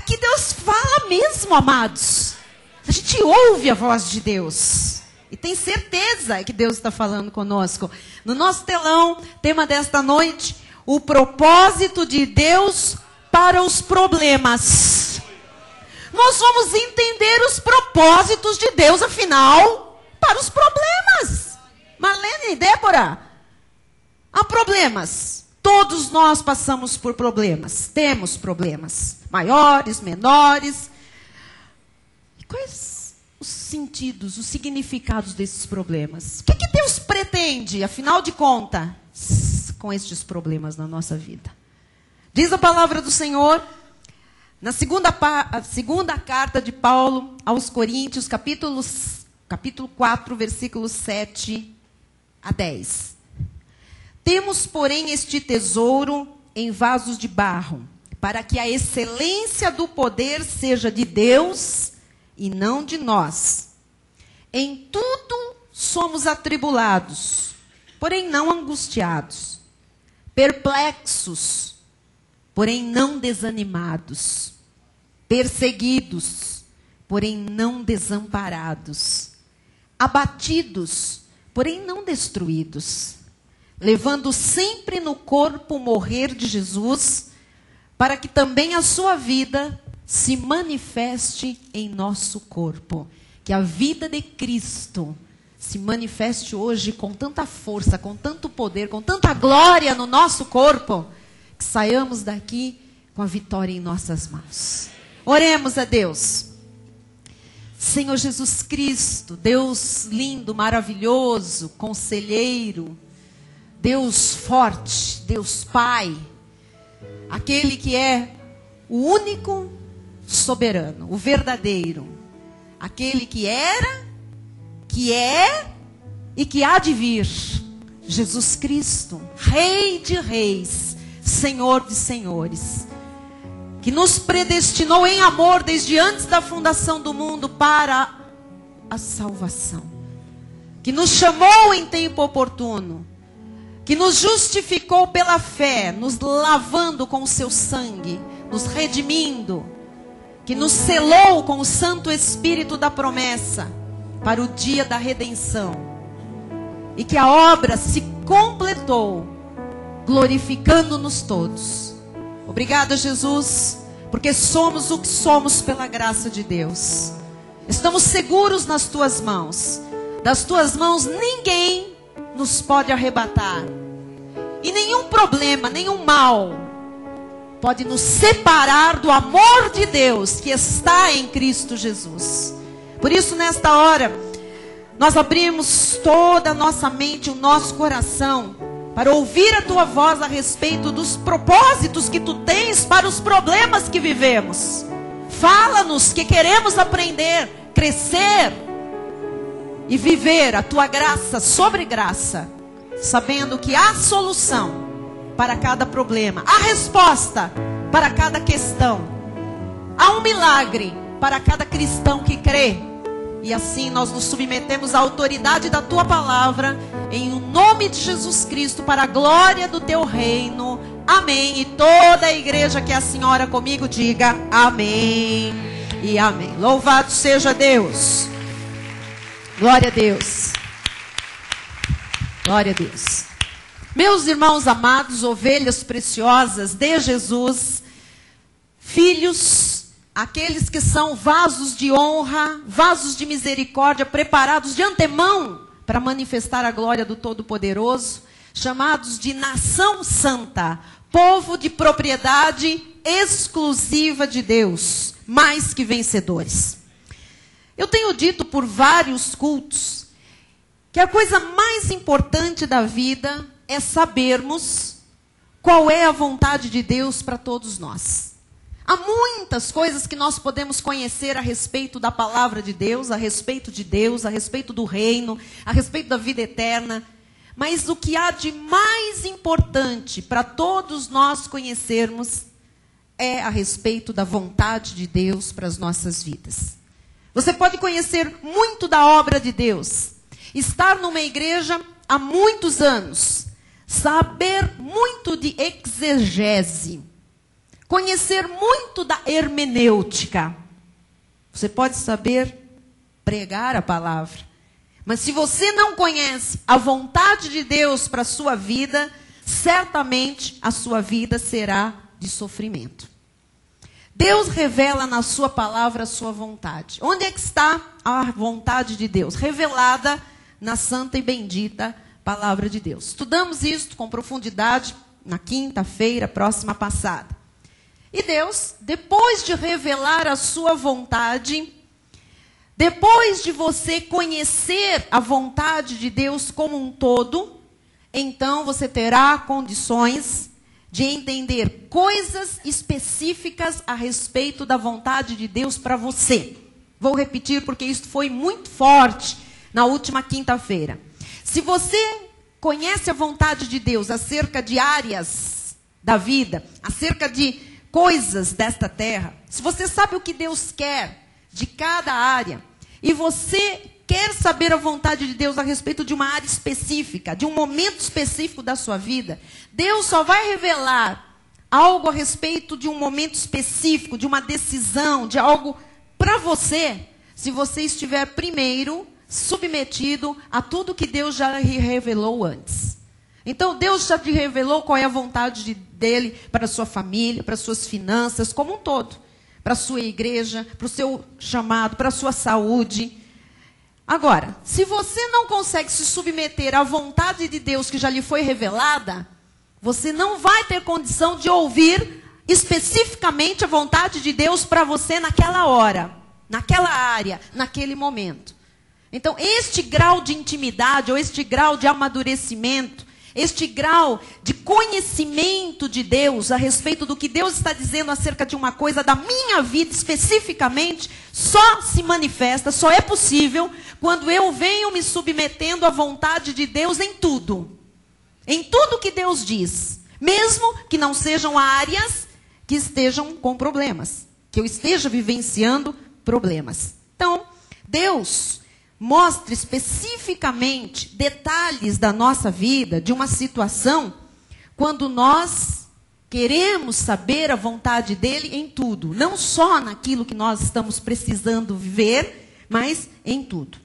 aqui Deus fala mesmo, amados. A gente ouve a voz de Deus. E tem certeza que Deus está falando conosco. No nosso telão, tema desta noite, o propósito de Deus para os problemas. Nós vamos entender os propósitos de Deus, afinal, para os problemas. Marlene e Débora, há problemas. Todos nós passamos por problemas. Temos problemas. Maiores, menores. E quais os sentidos, os significados desses problemas? O que Deus pretende, afinal de contas, com estes problemas na nossa vida? Diz a palavra do Senhor, na segunda carta de Paulo aos Coríntios, capítulo 4, versículos 7 a 10. Temos, porém, este tesouro em vasos de barro, para que a excelência do poder seja de Deus e não de nós. Em tudo somos atribulados, porém não angustiados, perplexos, porém não desanimados, perseguidos, porém não desamparados, abatidos, porém não destruídos, levando sempre no corpo o morrer de Jesus, para que também a sua vida se manifeste em nosso corpo. Que a vida de Cristo se manifeste hoje com tanta força, com tanto poder, com tanta glória no nosso corpo, que saiamos daqui com a vitória em nossas mãos. Oremos a Deus. Senhor Jesus Cristo, Deus lindo, maravilhoso, conselheiro, Deus forte, Deus Pai, aquele que é o único soberano, o verdadeiro, aquele que era, que é e que há de vir, Jesus Cristo, Rei de reis, Senhor de senhores, que nos predestinou em amor desde antes da fundação do mundo para a salvação, que nos chamou em tempo oportuno, que nos justificou pela fé, nos lavando com o seu sangue, nos redimindo, que nos selou com o Santo Espírito da promessa para o dia da redenção, e que a obra se completou, glorificando-nos todos. Obrigada, Jesus, porque somos o que somos pela graça de Deus. Estamos seguros nas tuas mãos. Das tuas mãos ninguém nos pode arrebatar. E nenhum problema, nenhum mal pode nos separar do amor de Deus que está em Cristo Jesus. Por isso, nesta hora, nós abrimos toda a nossa mente, o nosso coração, para ouvir a tua voz a respeito dos propósitos que tu tens para os problemas que vivemos. Fala-nos, que queremos aprender, crescer e viver a tua graça sobre graça, sabendo que há solução para cada problema, há resposta para cada questão, há um milagre para cada cristão que crê. E assim nós nos submetemos à autoridade da tua palavra, em nome de Jesus Cristo, para a glória do teu reino. Amém. E toda a igreja que é a senhora comigo diga amém e amém. Louvado seja Deus. Glória a Deus. Glória a Deus. Meus irmãos amados, ovelhas preciosas de Jesus, filhos, aqueles que são vasos de honra, vasos de misericórdia, preparados de antemão para manifestar a glória do Todo-Poderoso, chamados de nação santa, povo de propriedade exclusiva de Deus, mais que vencedores. Eu tenho dito por vários cultos que a coisa mais importante da vida é sabermos qual é a vontade de Deus para todos nós. Há muitas coisas que nós podemos conhecer a respeito da palavra de Deus, a respeito de Deus, a respeito do reino, a respeito da vida eterna. Mas o que há de mais importante para todos nós conhecermos é a respeito da vontade de Deus para as nossas vidas. Você pode conhecer muito da obra de Deus, estar numa igreja há muitos anos, saber muito de exegese, conhecer muito da hermenêutica. Você pode saber pregar a palavra, mas se você não conhece a vontade de Deus para a sua vida, certamente a sua vida será de sofrimento. Deus revela na sua palavra a sua vontade. Onde é que está a vontade de Deus? Revelada na santa e bendita palavra de Deus. Estudamos isso com profundidade na quinta-feira próxima passada. E Deus, depois de revelar a sua vontade, depois de você conhecer a vontade de Deus como um todo, então você terá condições de entender coisas específicas a respeito da vontade de Deus para você. Vou repetir porque isso foi muito forte na última quinta-feira. Se você conhece a vontade de Deus acerca de áreas da vida, acerca de coisas desta terra, se você sabe o que Deus quer de cada área, e você quer saber a vontade de Deus a respeito de uma área específica, de um momento específico da sua vida, Deus só vai revelar algo a respeito de um momento específico, de uma decisão, de algo para você, se você estiver primeiro submetido a tudo que Deus já lhe revelou antes. Então, Deus já te revelou qual é a vontade dele para a sua família, para as suas finanças, como um todo. Para a sua igreja, para o seu chamado, para a sua saúde. Agora, se você não consegue se submeter à vontade de Deus que já lhe foi revelada, você não vai ter condição de ouvir especificamente a vontade de Deus para você naquela hora, naquela área, naquele momento. Então, este grau de intimidade, ou este grau de amadurecimento, este grau de conhecimento de Deus a respeito do que Deus está dizendo acerca de uma coisa da minha vida especificamente, só se manifesta, só é possível quando eu venho me submetendo à vontade de Deus em tudo. Em tudo que Deus diz. Mesmo que não sejam áreas que estejam com problemas. Que eu esteja vivenciando problemas. Então, Deus mostra especificamente detalhes da nossa vida, de uma situação, quando nós queremos saber a vontade dele em tudo. Não só naquilo que nós estamos precisando viver, mas em tudo.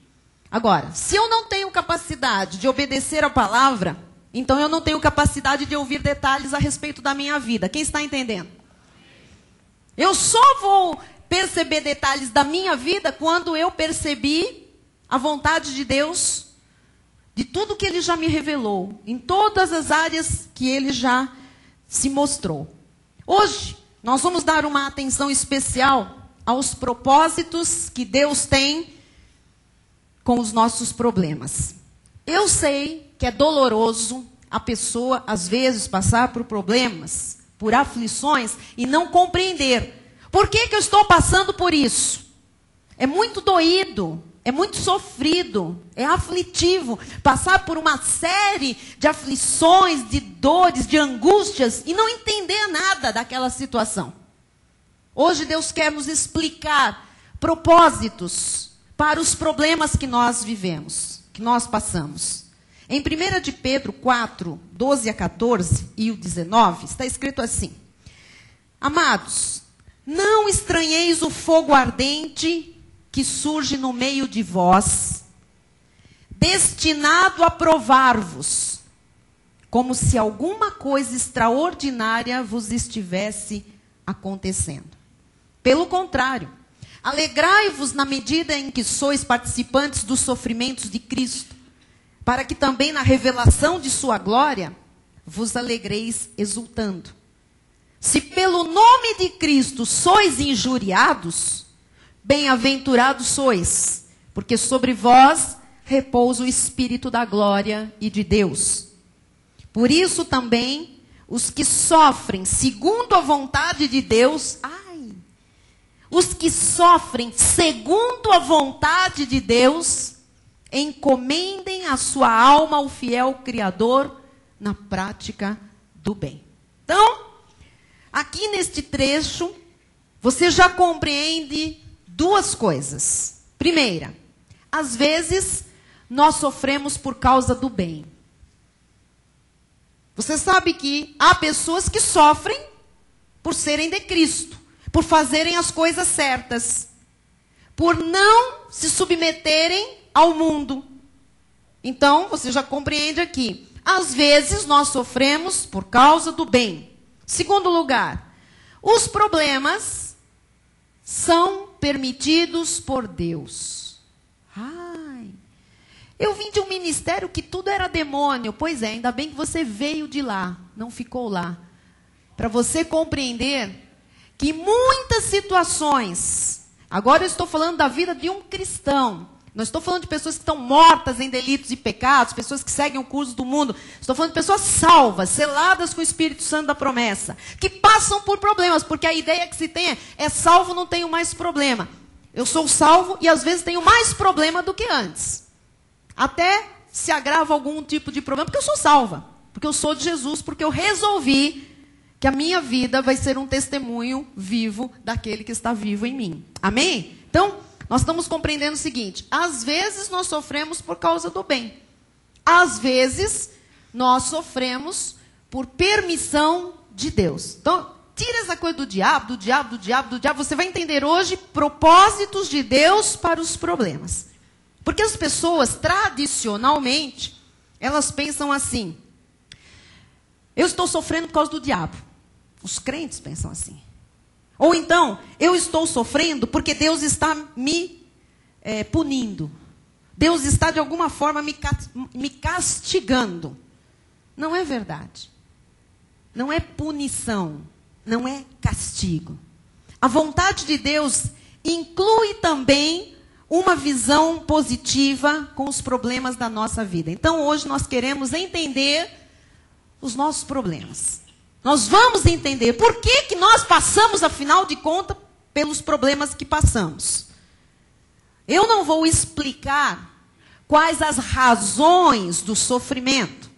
Agora, se eu não tenho capacidade de obedecer a palavra, então eu não tenho capacidade de ouvir detalhes a respeito da minha vida. Quem está entendendo? Eu só vou perceber detalhes da minha vida quando eu percebi a vontade de Deus, de tudo que ele já me revelou, em todas as áreas que ele já se mostrou. Hoje, nós vamos dar uma atenção especial aos propósitos que Deus tem com os nossos problemas. Eu sei que é doloroso a pessoa, às vezes, passar por problemas, por aflições e não compreender. Por que eu estou passando por isso? É muito doído. É muito sofrido, é aflitivo, passar por uma série de aflições, de dores, de angústias e não entender nada daquela situação. Hoje Deus quer nos explicar propósitos para os problemas que nós vivemos, que nós passamos. Em 1 de Pedro 4, 12 a 14 e o 19, está escrito assim: Amados, não estranheis o fogo ardente que surge no meio de vós, destinado a provar-vos, como se alguma coisa extraordinária vos estivesse acontecendo. Pelo contrário, alegrai-vos na medida em que sois participantes dos sofrimentos de Cristo, para que também na revelação de sua glória vos alegreis exultando. Se pelo nome de Cristo sois injuriados, bem-aventurados sois, porque sobre vós repousa o Espírito da glória e de Deus. Por isso também, os que sofrem segundo a vontade de Deus, os que sofrem segundo a vontade de Deus, encomendem a sua alma ao fiel Criador na prática do bem. Então, aqui neste trecho, você já compreende duas coisas. Primeira, às vezes nós sofremos por causa do bem. Você sabe que há pessoas que sofrem por serem de Cristo, por fazerem as coisas certas, por não se submeterem ao mundo. Então, você já compreende aqui. Às vezes, nós sofremos por causa do bem. Segundo lugar, os problemas são permitidos por Deus. Ai, eu vim de um ministério que tudo era demônio. Pois é, ainda bem que você veio de lá, não ficou lá. Para você compreender que muitas situações, agora eu estou falando da vida de um cristão, não estou falando de pessoas que estão mortas em delitos e pecados, pessoas que seguem o curso do mundo. Estou falando de pessoas salvas, seladas com o Espírito Santo da promessa, que passam por problemas, porque a ideia que se tem é salvo, não tenho mais problema. Eu sou salvo e às vezes tenho mais problema do que antes. Até se agrava algum tipo de problema, porque eu sou salva, porque eu sou de Jesus, porque eu resolvi que a minha vida vai ser um testemunho vivo daquele que está vivo em mim. Amém? Então, nós estamos compreendendo o seguinte: às vezes nós sofremos por causa do bem. Às vezes nós sofremos por permissão de Deus. Então, tira essa coisa do diabo. Você vai entender hoje propósitos de Deus para os problemas. Porque as pessoas, tradicionalmente, elas pensam assim: eu estou sofrendo por causa do diabo. Os crentes pensam assim. Ou então, eu estou sofrendo porque Deus está me punindo. Deus está, de alguma forma, me castigando. Não é verdade. Não é punição. Não é castigo. A vontade de Deus inclui também uma visão positiva com os problemas da nossa vida. Então, hoje nós queremos entender os nossos problemas. Nós vamos entender por que nós passamos, afinal de contas, pelos problemas que passamos. Eu não vou explicar quais as razões do sofrimento,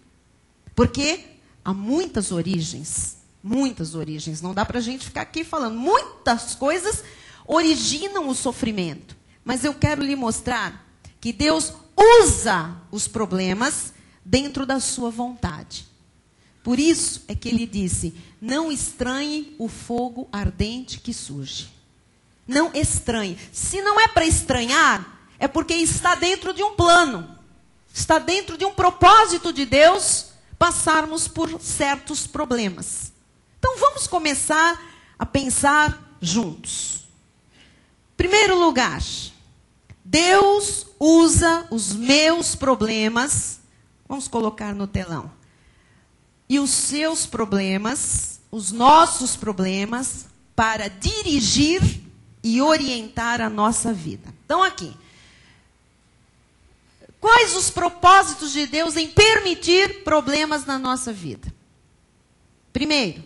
porque há muitas origens. Não dá para a gente ficar aqui falando. Muitas coisas originam o sofrimento. Mas eu quero lhe mostrar que Deus usa os problemas dentro da sua vontade. Por isso é que ele disse: não estranhe o fogo ardente que surge. Não estranhe. Se não é para estranhar, é porque está dentro de um plano. Está dentro de um propósito de Deus passarmos por certos problemas. Então vamos começar a pensar juntos. Primeiro lugar, Deus usa os meus problemas, vamos colocar no telão, e os seus problemas, os nossos problemas, para dirigir e orientar a nossa vida. Então aqui, quais os propósitos de Deus em permitir problemas na nossa vida? Primeiro,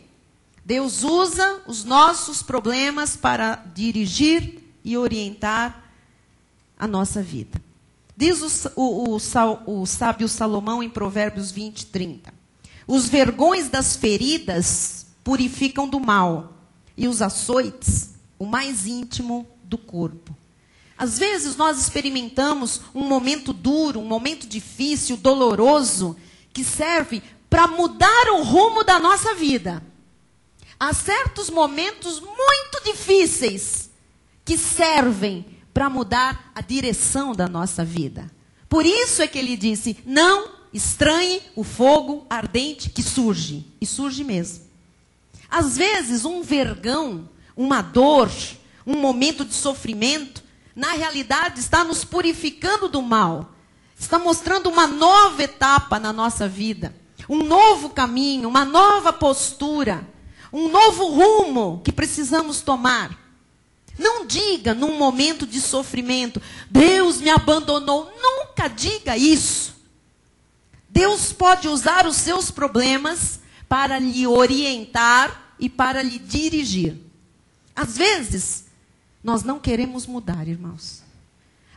Deus usa os nossos problemas para dirigir e orientar a nossa vida. Diz o sábio Salomão em Provérbios 20:30. Os vergões das feridas purificam do mal, e os açoites, o mais íntimo do corpo. Às vezes nós experimentamos um momento duro, um momento difícil, doloroso, que serve para mudar o rumo da nossa vida. Há certos momentos muito difíceis que servem para mudar a direção da nossa vida. Por isso é que ele disse: não estranhe o fogo ardente que surge. E surge mesmo. Às vezes, um vergão, uma dor, um momento de sofrimento, na realidade está nos purificando do mal. Está mostrando uma nova etapa na nossa vida. Um novo caminho, uma nova postura. Um novo rumo que precisamos tomar. Não diga num momento de sofrimento: Deus me abandonou. Nunca diga isso. Deus pode usar os seus problemas para lhe orientar e para lhe dirigir. Às vezes, nós não queremos mudar, irmãos.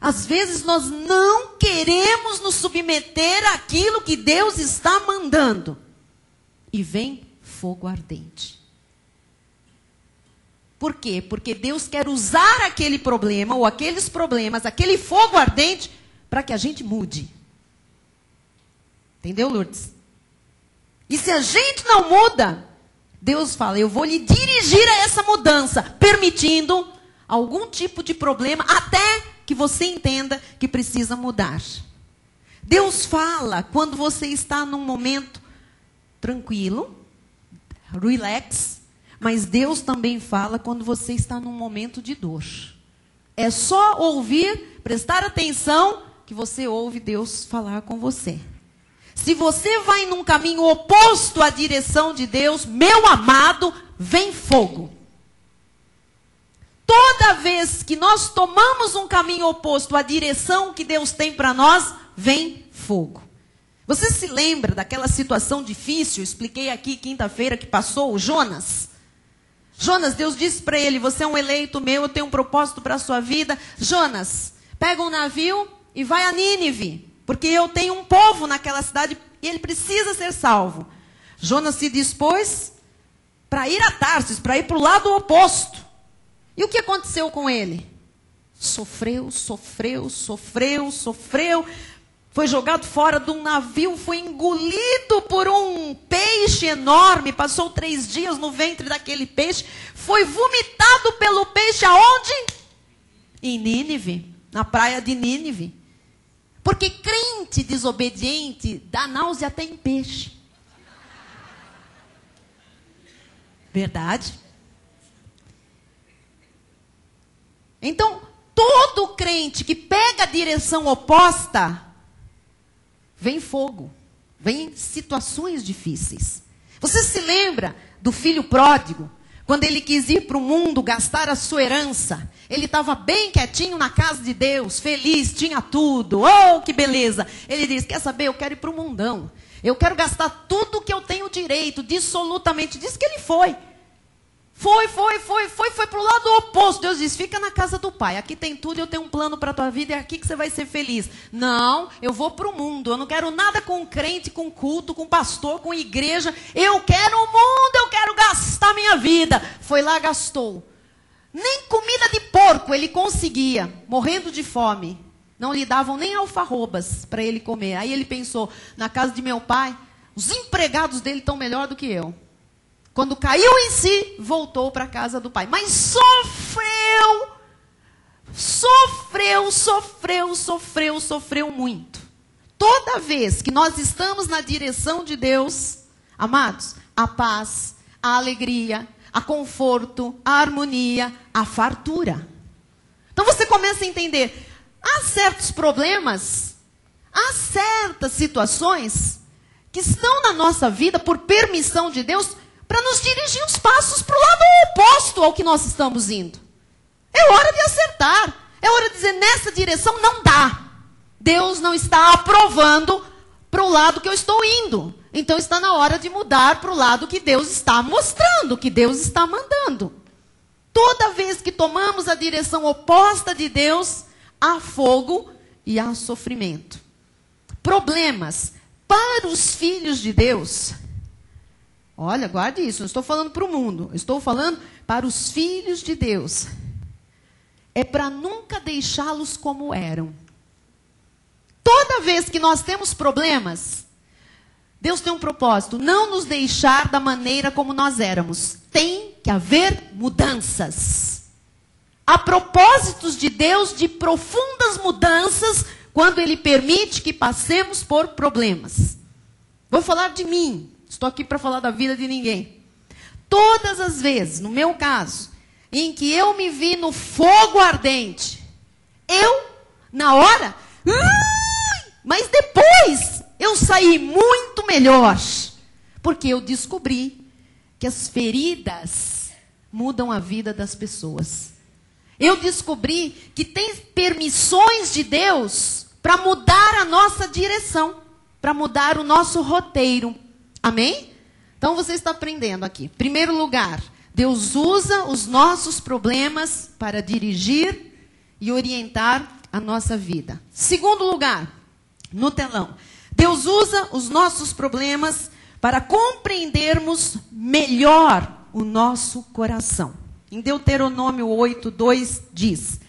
Às vezes, nós não queremos nos submeter àquilo que Deus está mandando. E vem fogo ardente. Por quê? Porque Deus quer usar aquele problema, ou aqueles problemas, aquele fogo ardente, para que a gente mude. Entendeu, Lourdes? E se a gente não muda, Deus fala, eu vou lhe dirigir a essa mudança, permitindo algum tipo de problema, até que você entenda que precisa mudar. Deus fala quando você está num momento tranquilo, relax, mas Deus também fala quando você está num momento de dor. É só ouvir, prestar atenção, que você ouve Deus falar com você. Se você vai num caminho oposto à direção de Deus, meu amado, vem fogo. Toda vez que nós tomamos um caminho oposto à direção que Deus tem para nós, vem fogo. Você se lembra daquela situação difícil? Eu expliquei aqui quinta-feira que passou, o Jonas. Jonas, Deus disse para ele, você é um eleito meu, eu tenho um propósito para a sua vida. Jonas, pega um navio e vai a Nínive, porque eu tenho um povo naquela cidade e ele precisa ser salvo. Jonas se dispôs para ir a Tarsis, para ir para o lado oposto. E o que aconteceu com ele? Sofreu. Foi jogado fora de um navio, foi engolido por um peixe enorme, passou 3 dias no ventre daquele peixe, foi vomitado pelo peixe aonde? Em Nínive, na praia de Nínive. Porque crente desobediente dá náusea até em peixe. Verdade? Então, todo crente que pega a direção oposta, vem fogo, vem situações difíceis. Você se lembra do filho pródigo? Quando ele quis ir para o mundo gastar a sua herança, ele estava bem quietinho na casa de Deus, feliz, tinha tudo. Oh, que beleza! Ele disse, quer saber, eu quero ir para o mundão. Eu quero gastar tudo que eu tenho direito, dissolutamente. Diz que ele foi. Foi para o lado oposto. Deus disse, fica na casa do pai. Aqui tem tudo, eu tenho um plano para a tua vida, é aqui que você vai ser feliz. Não, eu vou para o mundo. Eu não quero nada com crente, com culto, com pastor, com igreja. Eu quero o mundo, eu quero gastar minha vida. Foi lá, gastou. Nem comida de porco ele conseguia, morrendo de fome. Não lhe davam nem alfarrobas para ele comer. Aí ele pensou, na casa de meu pai, os empregados dele estão melhor do que eu. Quando caiu em si, voltou para a casa do pai. Mas sofreu muito. Toda vez que nós estamos na direção de Deus, amados, a paz, a alegria, a conforto, a harmonia, a fartura. Então você começa a entender, há certos problemas, há certas situações que estão na nossa vida por permissão de Deus, para nos dirigir os passos para o lado oposto ao que nós estamos indo. É hora de acertar. É hora de dizer, nessa direção não dá. Deus não está aprovando para o lado que eu estou indo. Então está na hora de mudar para o lado que Deus está mostrando, que Deus está mandando. Toda vez que tomamos a direção oposta de Deus, há fogo e há sofrimento. Problemas para os filhos de Deus. Olha, guarde isso, não estou falando para o mundo, estou falando para os filhos de Deus. É para nunca deixá-los como eram. Toda vez que nós temos problemas, Deus tem um propósito, não nos deixar da maneira como nós éramos. Tem que haver mudanças. Há propósitos de Deus de profundas mudanças quando Ele permite que passemos por problemas. Vou falar de mim. Estou aqui para falar da vida de ninguém. Todas as vezes, no meu caso, em que eu me vi no fogo ardente, na hora, mas depois eu saí muito melhor, porque eu descobri que as feridas mudam a vida das pessoas. Eu descobri que tem permissões de Deus para mudar a nossa direção, para mudar o nosso roteiro. Amém? Então você está aprendendo aqui. Primeiro lugar, Deus usa os nossos problemas para dirigir e orientar a nossa vida. Segundo lugar, no telão, Deus usa os nossos problemas para compreendermos melhor o nosso coração. Em Deuteronômio 8:2 diz: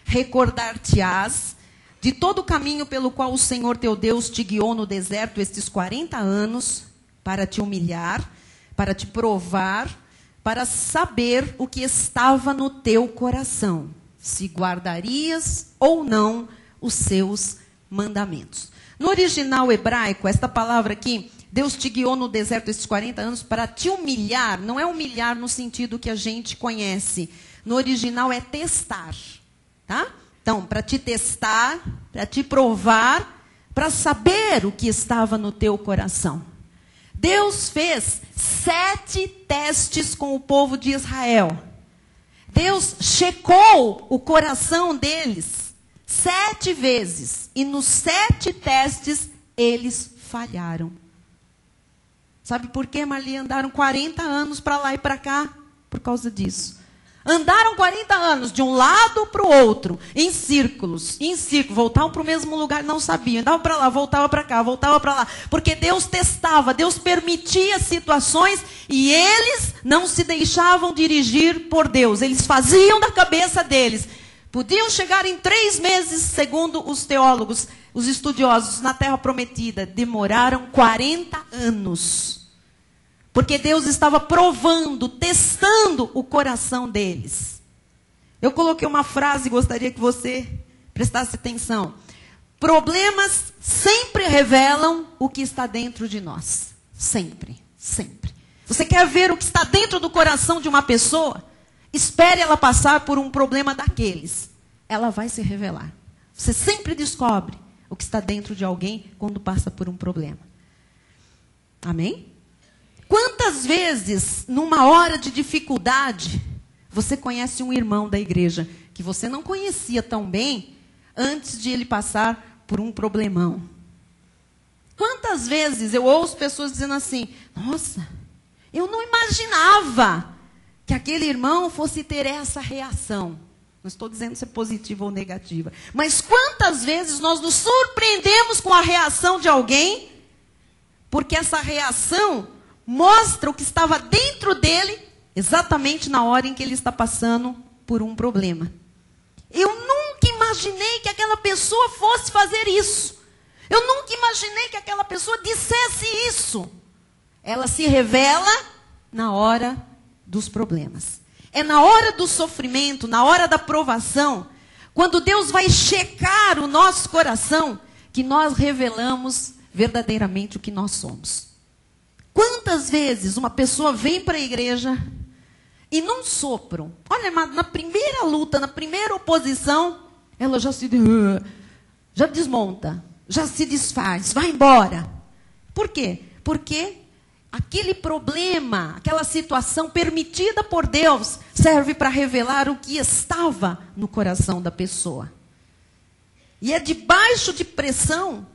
recordar-te-ás de todo o caminho pelo qual o Senhor teu Deus te guiou no deserto estes 40 anos, para te humilhar, para te provar, para saber o que estava no teu coração, se guardarias ou não os seus mandamentos. No original hebraico, esta palavra aqui, Deus te guiou no deserto esses 40 anos para te humilhar. Não é humilhar no sentido que a gente conhece. No original é testar, tá? Então, para te testar, para te provar, para saber o que estava no teu coração. Deus fez 7 testes com o povo de Israel. Deus checou o coração deles 7 vezes. E nos 7 testes, eles falharam. Sabe por quê, Marli? Andaram 40 anos para lá e para cá por causa disso. Andaram 40 anos de um lado para o outro, em círculos, voltavam para o mesmo lugar, não sabiam. Andavam para lá, voltava para cá, voltava para lá. Porque Deus testava, Deus permitia situações e eles não se deixavam dirigir por Deus. Eles faziam da cabeça deles. Podiam chegar em 3 meses, segundo os teólogos, os estudiosos, na Terra Prometida. Demoraram 40 anos. Porque Deus estava provando, testando o coração deles. Eu coloquei uma frase, gostaria que você prestasse atenção. Problemas sempre revelam o que está dentro de nós. Sempre, sempre. Você quer ver o que está dentro do coração de uma pessoa? Espere ela passar por um problema daqueles. Ela vai se revelar. Você sempre descobre o que está dentro de alguém quando passa por um problema. Amém? Quantas vezes, numa hora de dificuldade, você conhece um irmão da igreja que você não conhecia tão bem antes de ele passar por um problemão? Quantas vezes eu ouço pessoas dizendo assim, nossa, eu não imaginava que aquele irmão fosse ter essa reação. Não estou dizendo se é positiva ou negativa. Mas quantas vezes nós nos surpreendemos com a reação de alguém, porque essa reação mostra o que estava dentro dele, exatamente na hora em que ele está passando por um problema. Eu nunca imaginei que aquela pessoa fosse fazer isso. Eu nunca imaginei que aquela pessoa dissesse isso. Ela se revela na hora dos problemas. É na hora do sofrimento, na hora da provação, quando Deus vai checar o nosso coração, que nós revelamos verdadeiramente o que nós somos. Quantas vezes uma pessoa vem para a igreja e num sopro, olha, na primeira luta, na primeira oposição, ela já desmonta, já se desfaz, vai embora. Por quê? Porque aquele problema, aquela situação permitida por Deus, serve para revelar o que estava no coração da pessoa. E é debaixo de pressão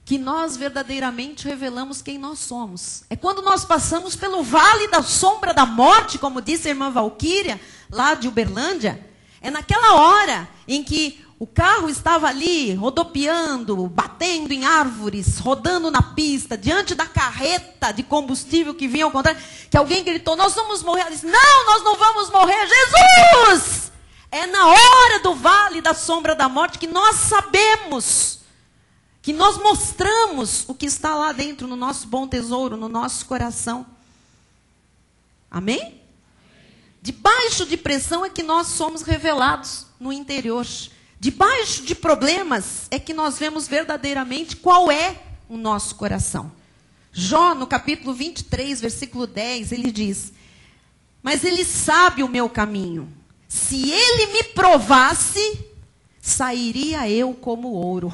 que nós verdadeiramente revelamos quem nós somos. É quando nós passamos pelo vale da sombra da morte, como disse a irmã Valquíria, lá de Uberlândia. É naquela hora em que o carro estava ali, rodopiando, batendo em árvores, rodando na pista, diante da carreta de combustível que vinha ao contrário, que alguém gritou, nós vamos morrer. Ela disse, não, nós não vamos morrer, Jesus! É na hora do vale da sombra da morte que nós sabemos, que nós mostramos o que está lá dentro, no nosso bom tesouro, no nosso coração. Amém? Debaixo de pressão é que nós somos revelados no interior. Debaixo de problemas é que nós vemos verdadeiramente qual é o nosso coração. Jó, no capítulo 23, versículo 10, ele diz, mas ele sabe o meu caminho. Se ele me provasse, sairia eu como ouro.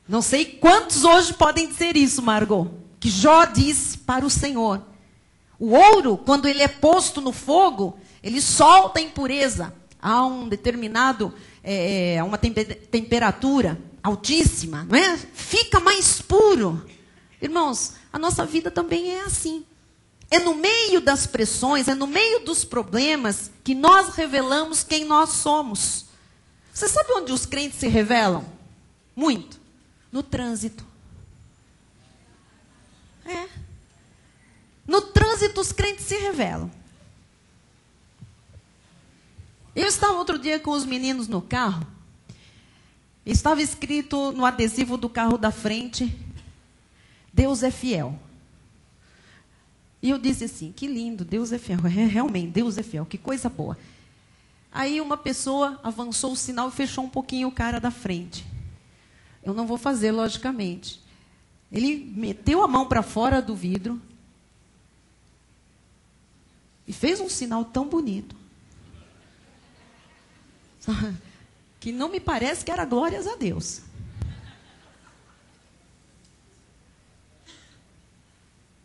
Não sei quantos hoje podem dizer isso, Margot. Que Jó disse para o Senhor. O ouro, quando ele é posto no fogo, ele solta a impureza a um determinado, a uma temperatura altíssima, não é? Fica mais puro. Irmãos, a nossa vida também é assim. É no meio das pressões, é no meio dos problemas que nós revelamos quem nós somos. Você sabe onde os crentes se revelam? Muito. No trânsito. É. No trânsito os crentes se revelam. Eu estava outro dia com os meninos no carro. Estava escrito no adesivo do carro da frente, Deus é fiel. E eu disse assim, que lindo, Deus é fiel. Realmente, Deus é fiel, que coisa boa. Aí uma pessoa avançou o sinal e fechou um pouquinho o cara da frente. Eu não vou fazer, logicamente. Ele meteu a mão para fora do vidro e fez um sinal tão bonito que não me parece que era glórias a Deus.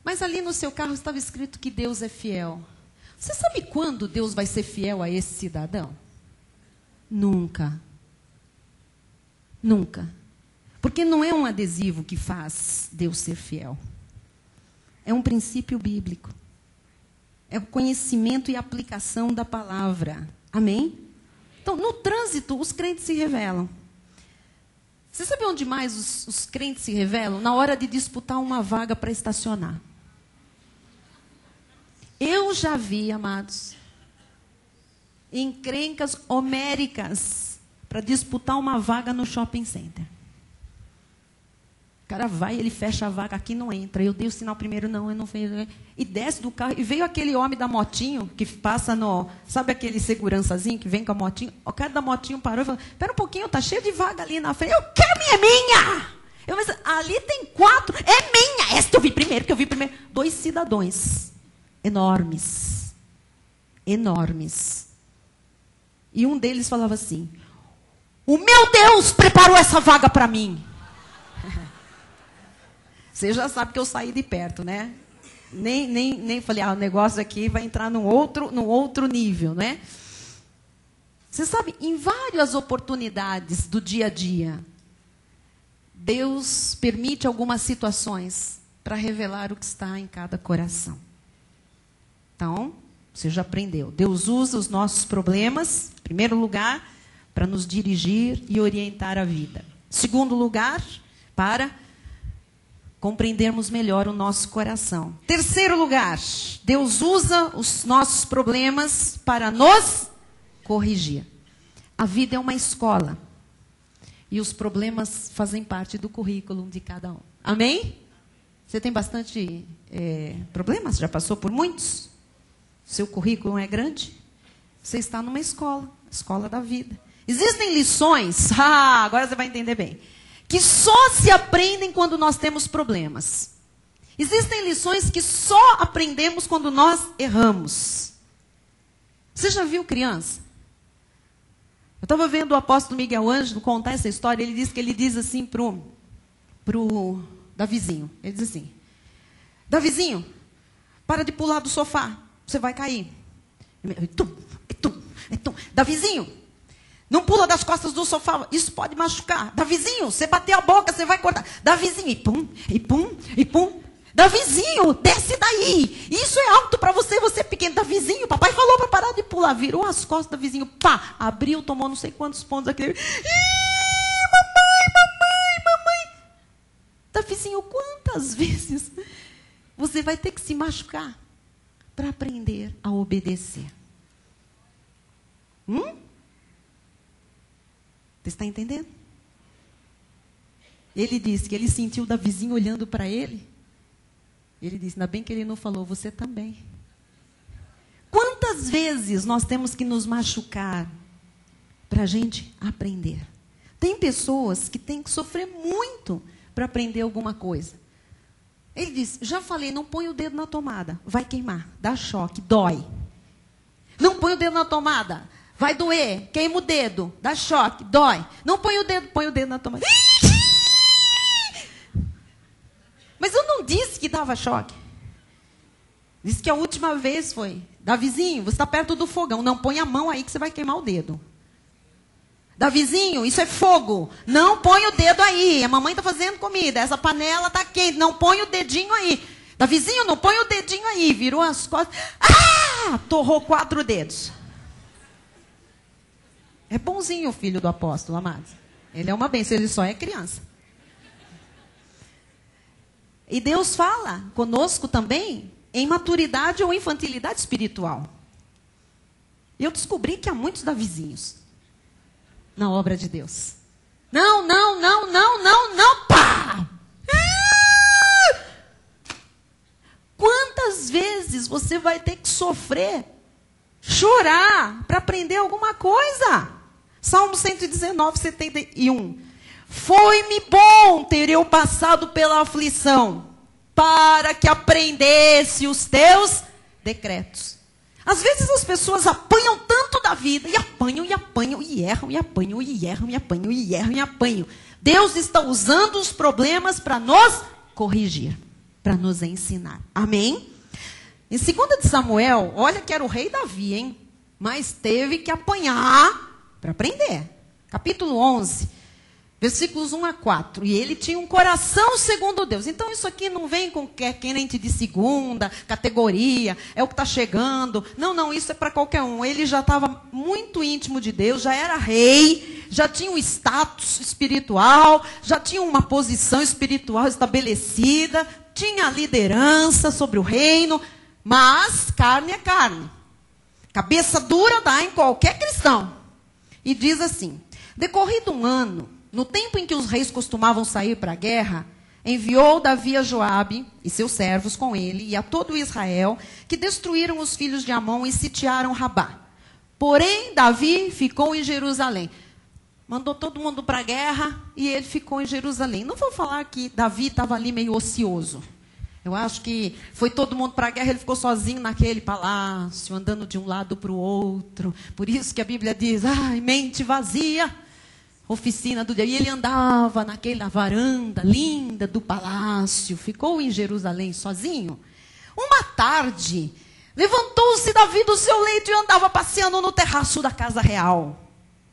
Mas ali no seu carro estava escrito que Deus é fiel. Você sabe quando Deus vai ser fiel a esse cidadão? Nunca. Nunca. Porque não é um adesivo que faz Deus ser fiel. É um princípio bíblico. É o conhecimento e aplicação da palavra. Amém? Então, no trânsito, os crentes se revelam. Você sabe onde mais os crentes se revelam? Na hora de disputar uma vaga para estacionar. Eu já vi, amados, encrencas homéricas para disputar uma vaga no shopping center. O cara vai, ele fecha a vaga aqui, não entra. Eu dei o sinal primeiro, não, eu não fiz. E desce do carro. E veio aquele homem da motinho, que passa no... Sabe aquele segurançazinho que vem com a motinho? O cara da motinho parou e falou, espera um pouquinho, tá cheio de vaga ali na frente. Eu quero minha, é minha! Eu disse, ali tem 4, é minha! Esta eu vi primeiro, porque eu vi primeiro. 2 cidadãos. Enormes. Enormes. E um deles falava assim, o meu Deus preparou essa vaga para mim. Você já sabe que eu saí de perto, né? Nem falei, o negócio aqui vai entrar num outro nível, né? Você sabe, em várias oportunidades do dia a dia, Deus permite algumas situações para revelar o que está em cada coração. Então, você já aprendeu. Deus usa os nossos problemas, em primeiro lugar, para nos dirigir e orientar a vida. Segundo lugar, para compreendermos melhor o nosso coração. Terceiro lugar, Deus usa os nossos problemas para nos corrigir. A vida é uma escola. E os problemas fazem parte do currículo de cada um. Amém? Você tem bastante problemas? Já passou por muitos? Seu currículo é grande? Você está numa escola, escola da vida. Existem lições, agora você vai entender bem, que só se aprendem quando nós temos problemas. Existem lições que só aprendemos quando nós erramos. Você já viu criança? Eu estava vendo o apóstolo Miguel Ângelo contar essa história. Ele diz assim pro Davizinho. Ele diz assim, Davizinho, para de pular do sofá, você vai cair. Davizinho, não pula das costas do sofá, isso pode machucar. Davizinho, você bateu a boca, você vai cortar. Davizinho, e pum, e pum, e pum. Davizinho, desce daí. Isso é alto para você, você é pequeno. Davizinho, papai falou para parar de pular. Virou as costas, Davizinho, pá, abriu, tomou não sei quantos pontos aquele. Mamãe. Davizinho, quantas vezes você vai ter que se machucar para aprender a obedecer? Você está entendendo? Ele disse que ele sentiu o Davizinho olhando para ele. Ele disse, ainda bem que ele não falou, você também. Quantas vezes nós temos que nos machucar para a gente aprender? Tem pessoas que têm que sofrer muito para aprender alguma coisa. Ele disse, já falei, não põe o dedo na tomada, vai queimar, dá choque, dói. Não põe o dedo na tomada, vai doer, queima o dedo, dá choque, dói. Não põe o dedo na tomada. Mas eu não disse que dava choque. Disse que a última vez foi, Davizinho, você está perto do fogão, não põe a mão aí que você vai queimar o dedo. Davizinho, isso é fogo, não põe o dedo aí, a mamãe está fazendo comida, essa panela está quente, não põe o dedinho aí. Davizinho, não põe o dedinho aí, virou as costas, torrou 4 dedos. É bonzinho o filho do apóstolo, amados. Ele é uma bênção, ele só é criança. E Deus fala conosco também em maturidade ou infantilidade espiritual. E eu descobri que há muitos Davizinhos na obra de Deus. Não, pá! Quantas vezes vezes você vai ter que sofrer, chorar, para aprender alguma coisa. Salmo 119, 71. Foi-me bom ter eu passado pela aflição, para que aprendesse os teus decretos. Às vezes as pessoas apanham tanto da vida, e apanham, e apanham, e erram, e apanham, e erram, e apanham, e erram, e apanham. Deus está usando os problemas para nos corrigir, para nos ensinar. Amém? Em 2 de Samuel, olha que era o rei Davi, hein? Mas teve que apanhar para aprender. Capítulo 11, versículos 1 a 4. E ele tinha um coração segundo Deus. Então isso aqui não vem com crente de segunda categoria, é o que está chegando. Não, isso é para qualquer um. Ele já estava muito íntimo de Deus, já era rei, já tinha um status espiritual, já tinha uma posição espiritual estabelecida, tinha liderança sobre o reino, mas carne é carne. Cabeça dura dá em qualquer cristão. E diz assim: decorrido um ano, no tempo em que os reis costumavam sair para a guerra, enviou Davi a Joabe e seus servos com ele e a todo Israel, que destruíram os filhos de Amon e sitiaram Rabá. Porém, Davi ficou em Jerusalém. Mandou todo mundo para a guerra e ele ficou em Jerusalém. Não vou falar que Davi estava ali meio ocioso. Eu acho que foi todo mundo para a guerra, ele ficou sozinho naquele palácio, andando de um lado para o outro. Por isso que a Bíblia diz, mente vazia, oficina do dia. E ele andava naquela varanda linda do palácio, ficou em Jerusalém sozinho. Uma tarde, levantou-se Davi do seu leito e andava passeando no terraço da casa real.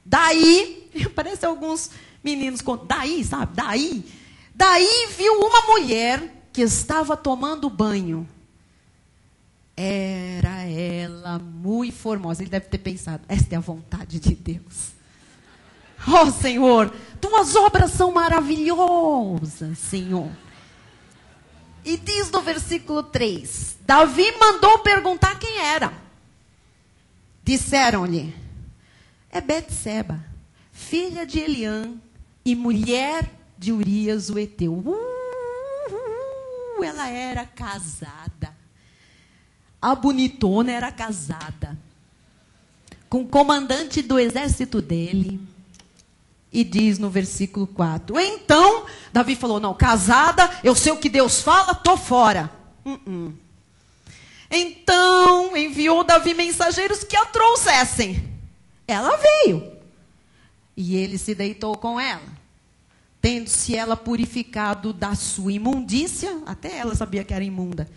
Daí, parece alguns meninos, daí viu uma mulher que estava tomando banho. Era ela muito formosa. Ele deve ter pensado, esta é a vontade de Deus. Oh, Senhor, tuas obras são maravilhosas, Senhor. E diz no versículo 3, Davi mandou perguntar quem era. Disseram-lhe, é Betseba, filha de Eliã e mulher de Urias o Heteu. Ela era casada. A bonitona era casada com o comandante do exército dele. E diz no versículo 4. Então, Davi falou, não, casada, eu sei o que Deus fala, tô fora. Então, enviou Davi mensageiros que a trouxessem. Ela veio. E ele se deitou com ela. Tendo-se ela purificado da sua imundícia, até ela sabia que era imunda,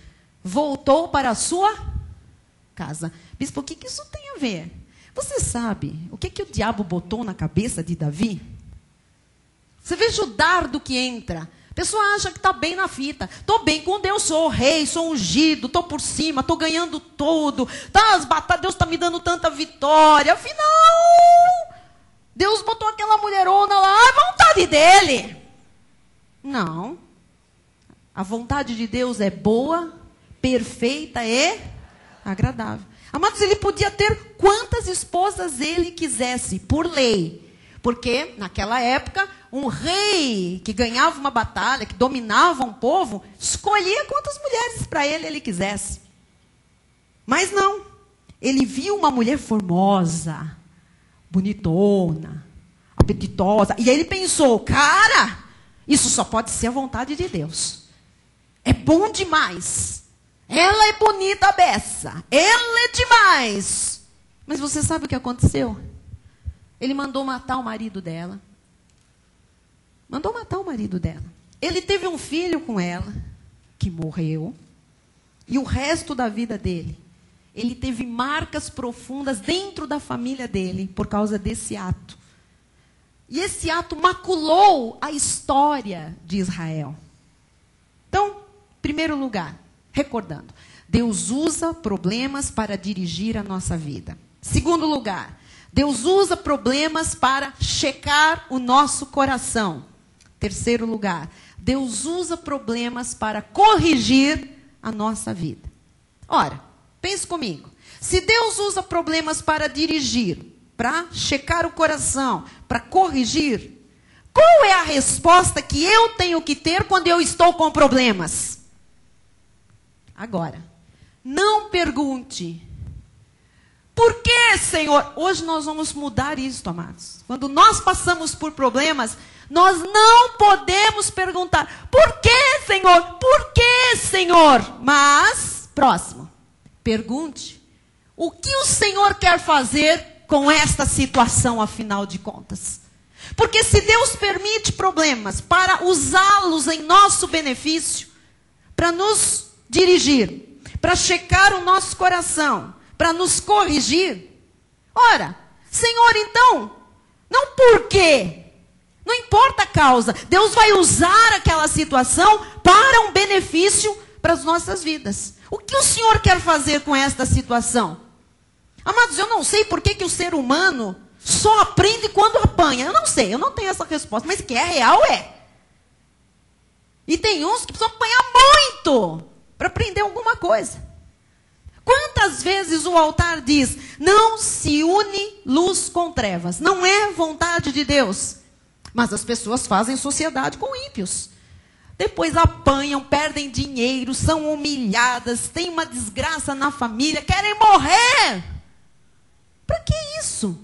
voltou para a sua casa. Bispo, o que isso tem a ver? Você sabe o que o diabo botou na cabeça de Davi? Você veja o dardo que entra. A pessoa acha que está bem na fita. Estou bem com Deus, sou rei, sou ungido, estou por cima, estou ganhando tudo. Deus está me dando tanta vitória. Afinal, Deus botou aquela mulherona lá, a vontade dele. Não. A vontade de Deus é boa, perfeita e agradável. Amados, ele podia ter quantas esposas ele quisesse, por lei. Porque, naquela época, um rei que ganhava uma batalha, que dominava um povo, escolhia quantas mulheres para ele quisesse. Mas não. Ele viu uma mulher formosa, bonitona, apetitosa. E aí ele pensou, cara, isso só pode ser a vontade de Deus. É bom demais. Ela é bonita a beça. Ela é demais. Mas você sabe o que aconteceu? Ele mandou matar o marido dela. Mandou matar o marido dela. Ele teve um filho com ela, que morreu. E o resto da vida dele, ele teve marcas profundas dentro da família dele, por causa desse ato. E esse ato maculou a história de Israel. Então, em primeiro lugar, recordando, Deus usa problemas para dirigir a nossa vida. Segundo lugar, Deus usa problemas para checar o nosso coração. Terceiro lugar, Deus usa problemas para corrigir a nossa vida. Ora, pense comigo. Se Deus usa problemas para dirigir, para checar o coração, para corrigir, qual é a resposta que eu tenho que ter quando eu estou com problemas? Agora, Não pergunte. Por que, Senhor? Hoje nós vamos mudar isso, amados. Quando nós passamos por problemas, nós não podemos perguntar, por que, Senhor? Por que, Senhor? Mas, próximo, pergunte, o que o Senhor quer fazer com esta situação, afinal de contas? Porque se Deus permite problemas para usá-los em nosso benefício, para nos dirigir, para checar o nosso coração, para nos corrigir, ora, Senhor, então, não por quê? Não importa a causa, Deus vai usar aquela situação para um benefício para as nossas vidas. O que o Senhor quer fazer com esta situação? Amados, eu não sei por que o ser humano só aprende quando apanha. Eu não sei, eu não tenho essa resposta, mas que é real, é. E tem uns que precisam apanhar muito para aprender alguma coisa. Quantas vezes o altar diz, não se une luz com trevas. Não é vontade de Deus. Mas as pessoas fazem sociedade com ímpios. Depois apanham, perdem dinheiro, são humilhadas, tem uma desgraça na família, querem morrer. Para que isso?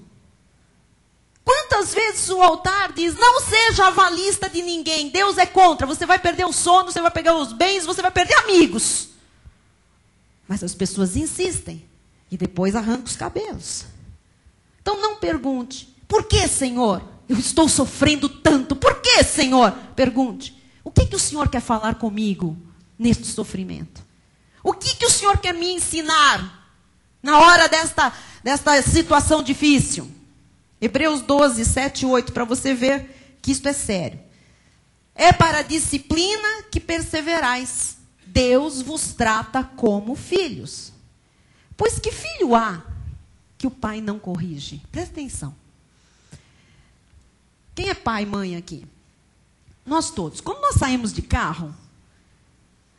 Quantas vezes o altar diz, não seja avalista de ninguém, Deus é contra, você vai perder o sono, você vai pegar os bens, você vai perder amigos. Mas as pessoas insistem e depois arrancam os cabelos. Então não pergunte, por que, Senhor? Eu estou sofrendo tanto, por que, Senhor? Pergunte, o que o Senhor quer falar comigo neste sofrimento? O que o Senhor quer me ensinar na hora desta situação difícil? Hebreus 12, 7 e 8, para você ver que isto é sério. É para a disciplina que perseverais. Deus vos trata como filhos. Pois que filho há que o pai não corrige? Presta atenção. Quem é pai e mãe aqui? Nós todos. Quando nós saímos de carro,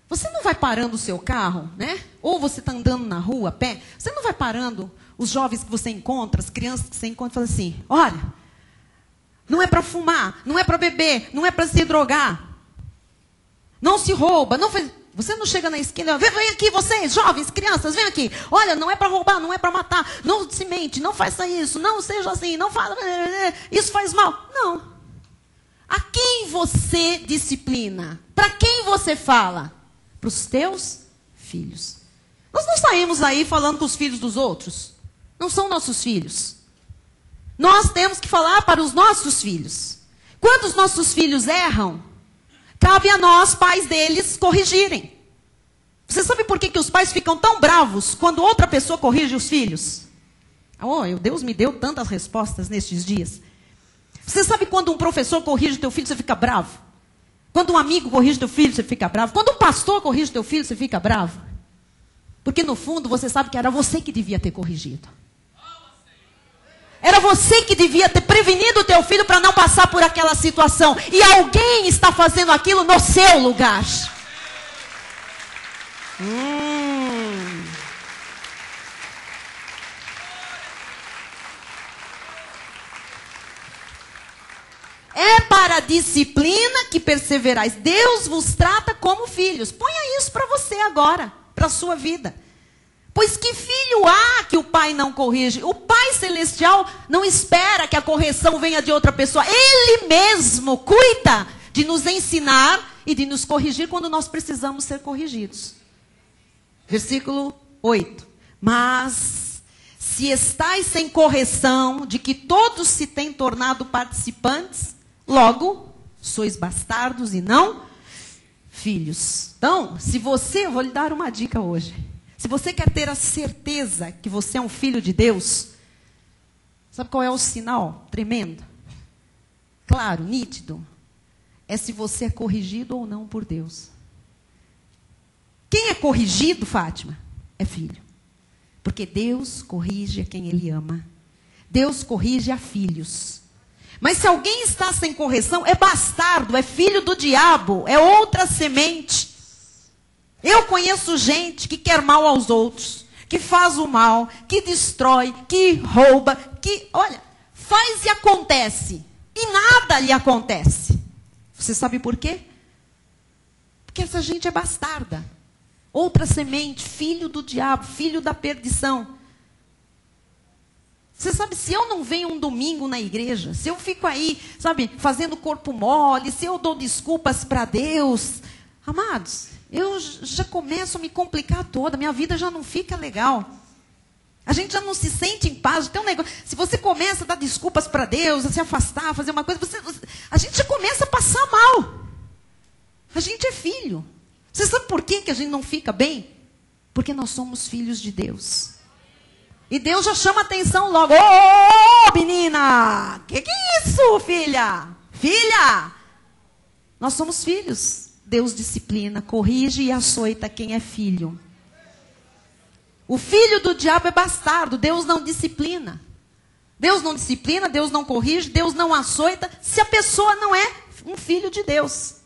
você não vai parando o seu carro, né? Ou você está andando na rua a pé, você não vai parando os jovens que você encontra, as crianças que você encontra, e fala assim, olha, não é para fumar, não é para beber, não é para se drogar, não se rouba, não faz... Você não chega na esquina, vem aqui vocês, jovens, crianças, vem aqui. Olha, não é para roubar, não é para matar, não se mente, não faça isso, não seja assim, não faça, isso faz mal. Não. A quem você disciplina? Para quem você fala? Para os teus filhos. Nós não saímos aí falando com os filhos dos outros. Não são nossos filhos. Nós temos que falar para os nossos filhos. Quando os nossos filhos erram, cabe a nós, pais deles, corrigirem. Você sabe por que os pais ficam tão bravos quando outra pessoa corrige os filhos? Oh, Deus me deu tantas respostas nestes dias. Você sabe quando um professor corrige o teu filho, você fica bravo? Quando um amigo corrige o teu filho, você fica bravo? Quando um pastor corrige o teu filho, você fica bravo? Porque no fundo você sabe que era você que devia ter corrigido. Era você que devia ter prevenido o teu filho para não passar por aquela situação. E alguém está fazendo aquilo no seu lugar. É para a disciplina que perseverais. Deus vos trata como filhos. Ponha isso para você agora, para a sua vida. Pois que filho há que o pai não corrige? O Pai Celestial não espera que a correção venha de outra pessoa. Ele mesmo cuida de nos ensinar e de nos corrigir quando nós precisamos ser corrigidos. Versículo 8. Mas se estáis sem correção, de que todos se têm tornado participantes, logo sois bastardos e não filhos. Então, eu vou lhe dar uma dica hoje. Se você quer ter a certeza que você é um filho de Deus, sabe qual é o sinal tremendo? Claro, nítido. É se você é corrigido ou não por Deus. Quem é corrigido, Fátima, é filho. Porque Deus corrige a quem Ele ama. Deus corrige a filhos. Mas se alguém está sem correção, é bastardo, é filho do diabo, é outra semente. Eu conheço gente que quer mal aos outros, que faz o mal, que destrói, que rouba, que, olha, faz e acontece. E nada lhe acontece. Você sabe por quê? Porque essa gente é bastarda. Outra semente, filho do diabo, filho da perdição. Você sabe, se eu não venho um domingo na igreja, se eu fico aí, sabe, fazendo corpo mole, se eu dou desculpas para Deus, amados, eu já começo a me complicar toda, minha vida já não fica legal. A gente já não se sente em paz. Tem um negócio, se você começa a dar desculpas para Deus, a se afastar, a fazer uma coisa, a gente já começa a passar mal. A gente é filho. Você sabe por que a gente não fica bem? Porque nós somos filhos de Deus. E Deus já chama a atenção logo. Ô, menina! Que é isso, filha? Filha! Nós somos filhos. Deus disciplina, corrige e açoita quem é filho. O filho do diabo é bastardo. Deus não disciplina. Deus não disciplina, Deus não corrige, Deus não açoita, se a pessoa não é um filho de Deus.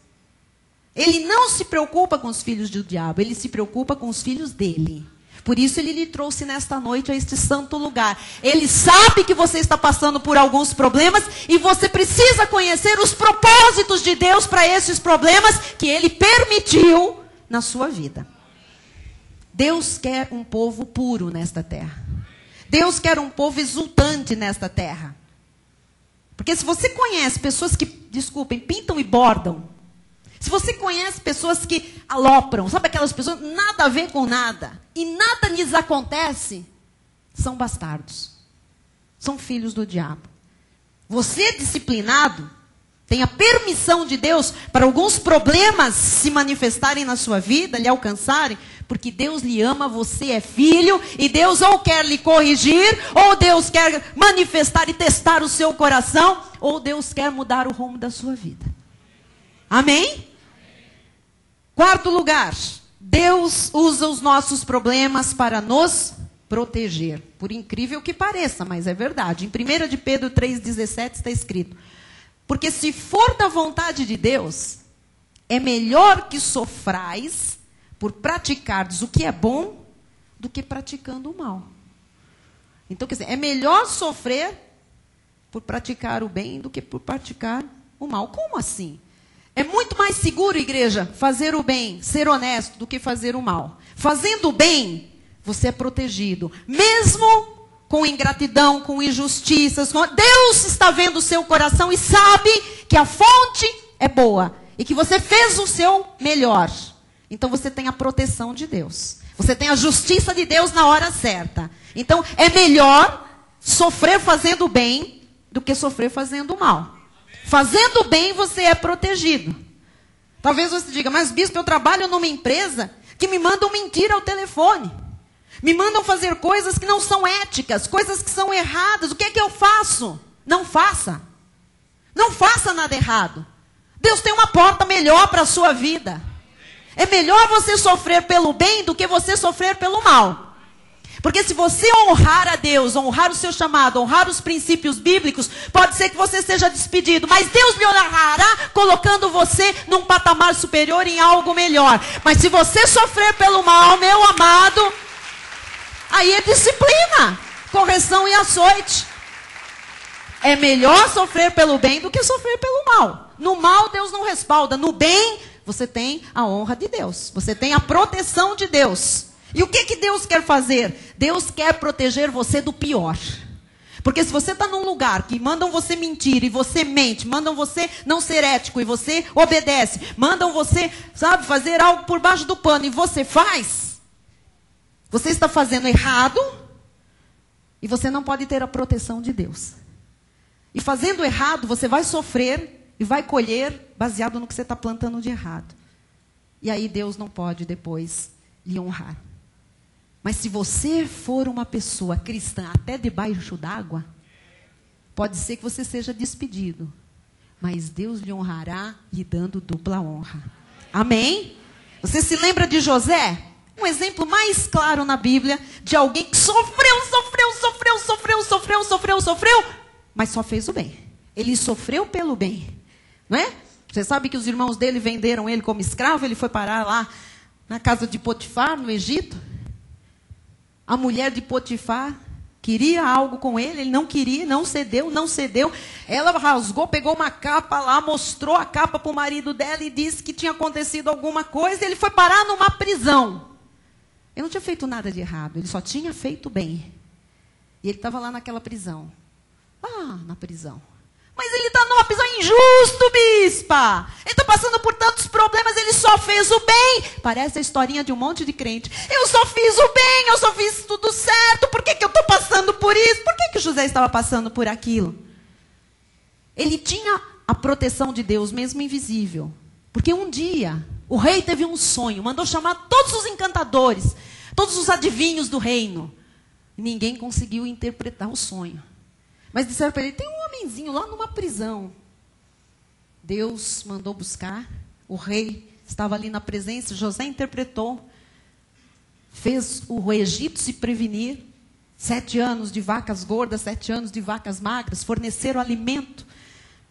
Ele não se preocupa com os filhos do diabo, ele se preocupa com os filhos dele. Por isso ele lhe trouxe nesta noite a este santo lugar. Ele sabe que você está passando por alguns problemas e você precisa conhecer os propósitos de Deus para esses problemas que ele permitiu na sua vida. Deus quer um povo puro nesta terra. Deus quer um povo exultante nesta terra. Porque se você conhece pessoas que, desculpem, pintam e bordam, se você conhece pessoas que alopram, sabe aquelas pessoas nada a ver com nada, e nada lhes acontece, são bastardos. São filhos do diabo. Você disciplinado, tem a permissão de Deus para alguns problemas se manifestarem na sua vida, lhe alcançarem, porque Deus lhe ama, você é filho, e Deus ou quer lhe corrigir, ou Deus quer manifestar e testar o seu coração, ou Deus quer mudar o rumo da sua vida. Amém? Quarto lugar, Deus usa os nossos problemas para nos proteger. Por incrível que pareça, mas é verdade. Em 1 de Pedro 3,17 está escrito: porque se for da vontade de Deus, é melhor que sofrais por praticardes o que é bom do que praticando o mal. Então, quer dizer, é melhor sofrer por praticar o bem do que por praticar o mal. Como assim? É muito mais seguro, igreja, fazer o bem, ser honesto, do que fazer o mal. Fazendo o bem, você é protegido. Mesmo com ingratidão, com injustiças. Deus está vendo o seu coração e sabe que a fonte é boa. E que você fez o seu melhor. Então você tem a proteção de Deus. Você tem a justiça de Deus na hora certa. Então é melhor sofrer fazendo o bem do que sofrer fazendo o mal. Fazendo bem, você é protegido. Talvez você diga, mas bispo, eu trabalho numa empresa que me mandam mentir ao telefone. Me mandam fazer coisas que não são éticas, coisas que são erradas. O que é que eu faço? Não faça. Não faça nada errado. Deus tem uma porta melhor para a sua vida. É melhor você sofrer pelo bem do que você sofrer pelo mal. Porque se você honrar a Deus, honrar o seu chamado, honrar os princípios bíblicos, pode ser que você seja despedido. Mas Deus lhe honrará colocando você num patamar superior, em algo melhor. Mas se você sofrer pelo mal, meu amado, aí é disciplina, correção e açoite. É melhor sofrer pelo bem do que sofrer pelo mal. No mal, Deus não respalda. No bem, você tem a honra de Deus. Você tem a proteção de Deus. E o que Deus quer fazer? Deus quer proteger você do pior. Porque se você está num lugar que mandam você mentir e você mente, mandam você não ser ético e você obedece, mandam você, sabe, fazer algo por baixo do pano e você faz, você está fazendo errado e você não pode ter a proteção de Deus. E fazendo errado, você vai sofrer e vai colher baseado no que você está plantando de errado. E aí Deus não pode depois lhe honrar. Mas se você for uma pessoa cristã até debaixo d'água, pode ser que você seja despedido. Mas Deus lhe honrará lhe dando dupla honra. Amém? Você se lembra de José? Um exemplo mais claro na Bíblia de alguém que sofreu, mas só fez o bem. Ele sofreu pelo bem. Não é? Você sabe que os irmãos dele venderam ele como escravo, ele foi parar lá na casa de Potifar, no Egito. A mulher de Potifar queria algo com ele, ele não queria, não cedeu. Ela rasgou, pegou uma capa lá, mostrou a capa para o marido dela e disse que tinha acontecido alguma coisa. Ele foi parar numa prisão. Ele não tinha feito nada de errado, ele só tinha feito bem. E ele estava lá naquela prisão. Na prisão. Mas ele está numa prisão injusto, bispa. Ele está passando por tantos problemas, ele só fez o bem. Parece a historinha de um monte de crente. Eu só fiz o bem, eu só fiz tudo certo. Por que eu estou passando por isso? Por que José estava passando por aquilo? Ele tinha a proteção de Deus, mesmo invisível. Porque um dia, o rei teve um sonho, mandou chamar todos os encantadores, todos os adivinhos do reino. E ninguém conseguiu interpretar o sonho. Mas disseram para ele, tem um homenzinho lá numa prisão. Deus mandou buscar, o rei estava ali na presença, José interpretou, fez o Egito se prevenir, 7 anos de vacas gordas, 7 anos de vacas magras, forneceram alimento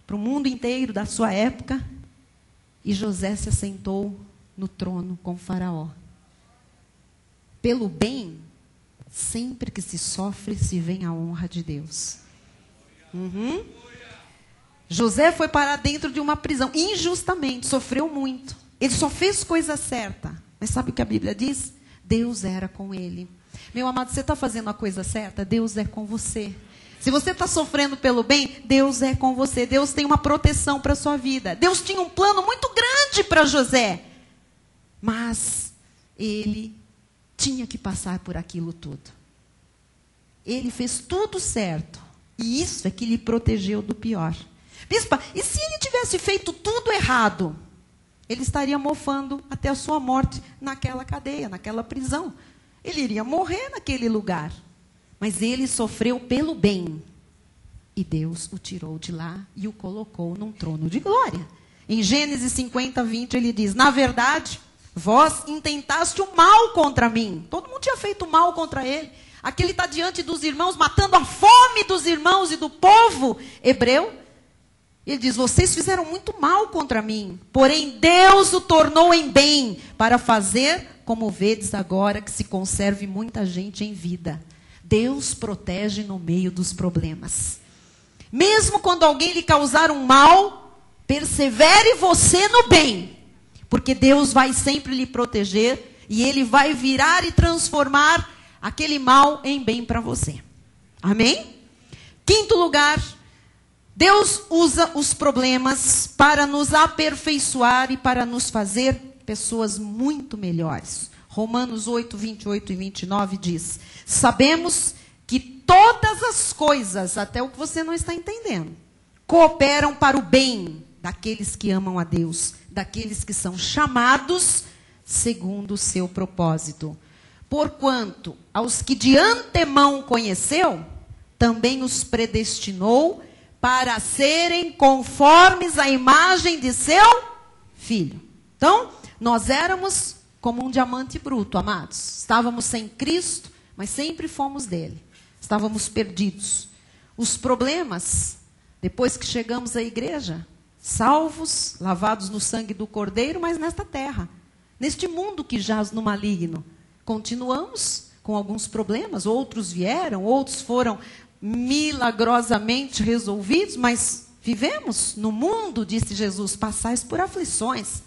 para o mundo inteiro da sua época, e José se assentou no trono com Faraó. Pelo bem, sempre que se sofre, se vem a honra de Deus. José foi parar dentro de uma prisão, injustamente, sofreu muito. Ele só fez coisa certa. Mas sabe o que a Bíblia diz? Deus era com ele. Meu amado, você está fazendo a coisa certa? Deus é com você. Se você está sofrendo pelo bem, Deus é com você. Deus tem uma proteção para a sua vida. Deus tinha um plano muito grande para José. Mas ele tinha que passar por aquilo tudo. Ele fez tudo certo. E isso é que lhe protegeu do pior. Bispa, e se ele tivesse feito tudo errado? Ele estaria mofando até a sua morte naquela cadeia, naquela prisão. Ele iria morrer naquele lugar. Mas ele sofreu pelo bem. E Deus o tirou de lá e o colocou num trono de glória. Em Gênesis 50, 20, ele diz, na verdade, vós intentaste o mal contra mim. Todo mundo tinha feito mal contra ele. Aqui ele está diante dos irmãos, matando a fome dos irmãos e do povo hebreu. Ele diz, vocês fizeram muito mal contra mim, porém Deus o tornou em bem, para fazer, como vedes agora, que se conserve muita gente em vida. Deus protege no meio dos problemas. Mesmo quando alguém lhe causar um mal, persevere você no bem, porque Deus vai sempre lhe proteger, e Ele vai virar e transformar aquele mal em bem para você. Amém? 5º lugar, Deus usa os problemas para nos aperfeiçoar e para nos fazer pessoas muito melhores. Romanos 8, 28 e 29 diz, sabemos que todas as coisas, até o que você não está entendendo, cooperam para o bem daqueles que amam a Deus, daqueles que são chamados segundo o seu propósito. Porquanto, aos que de antemão conheceu, também os predestinou para serem conformes à imagem de seu Filho. Então, nós éramos como um diamante bruto, amados. Estávamos sem Cristo, mas sempre fomos dele. Estávamos perdidos. Os problemas, depois que chegamos à igreja, salvos, lavados no sangue do Cordeiro, mas nesta terra, neste mundo que jaz no maligno, continuamos com alguns problemas, outros vieram, outros foram milagrosamente resolvidos, mas vivemos no mundo, disse Jesus, passais por aflições.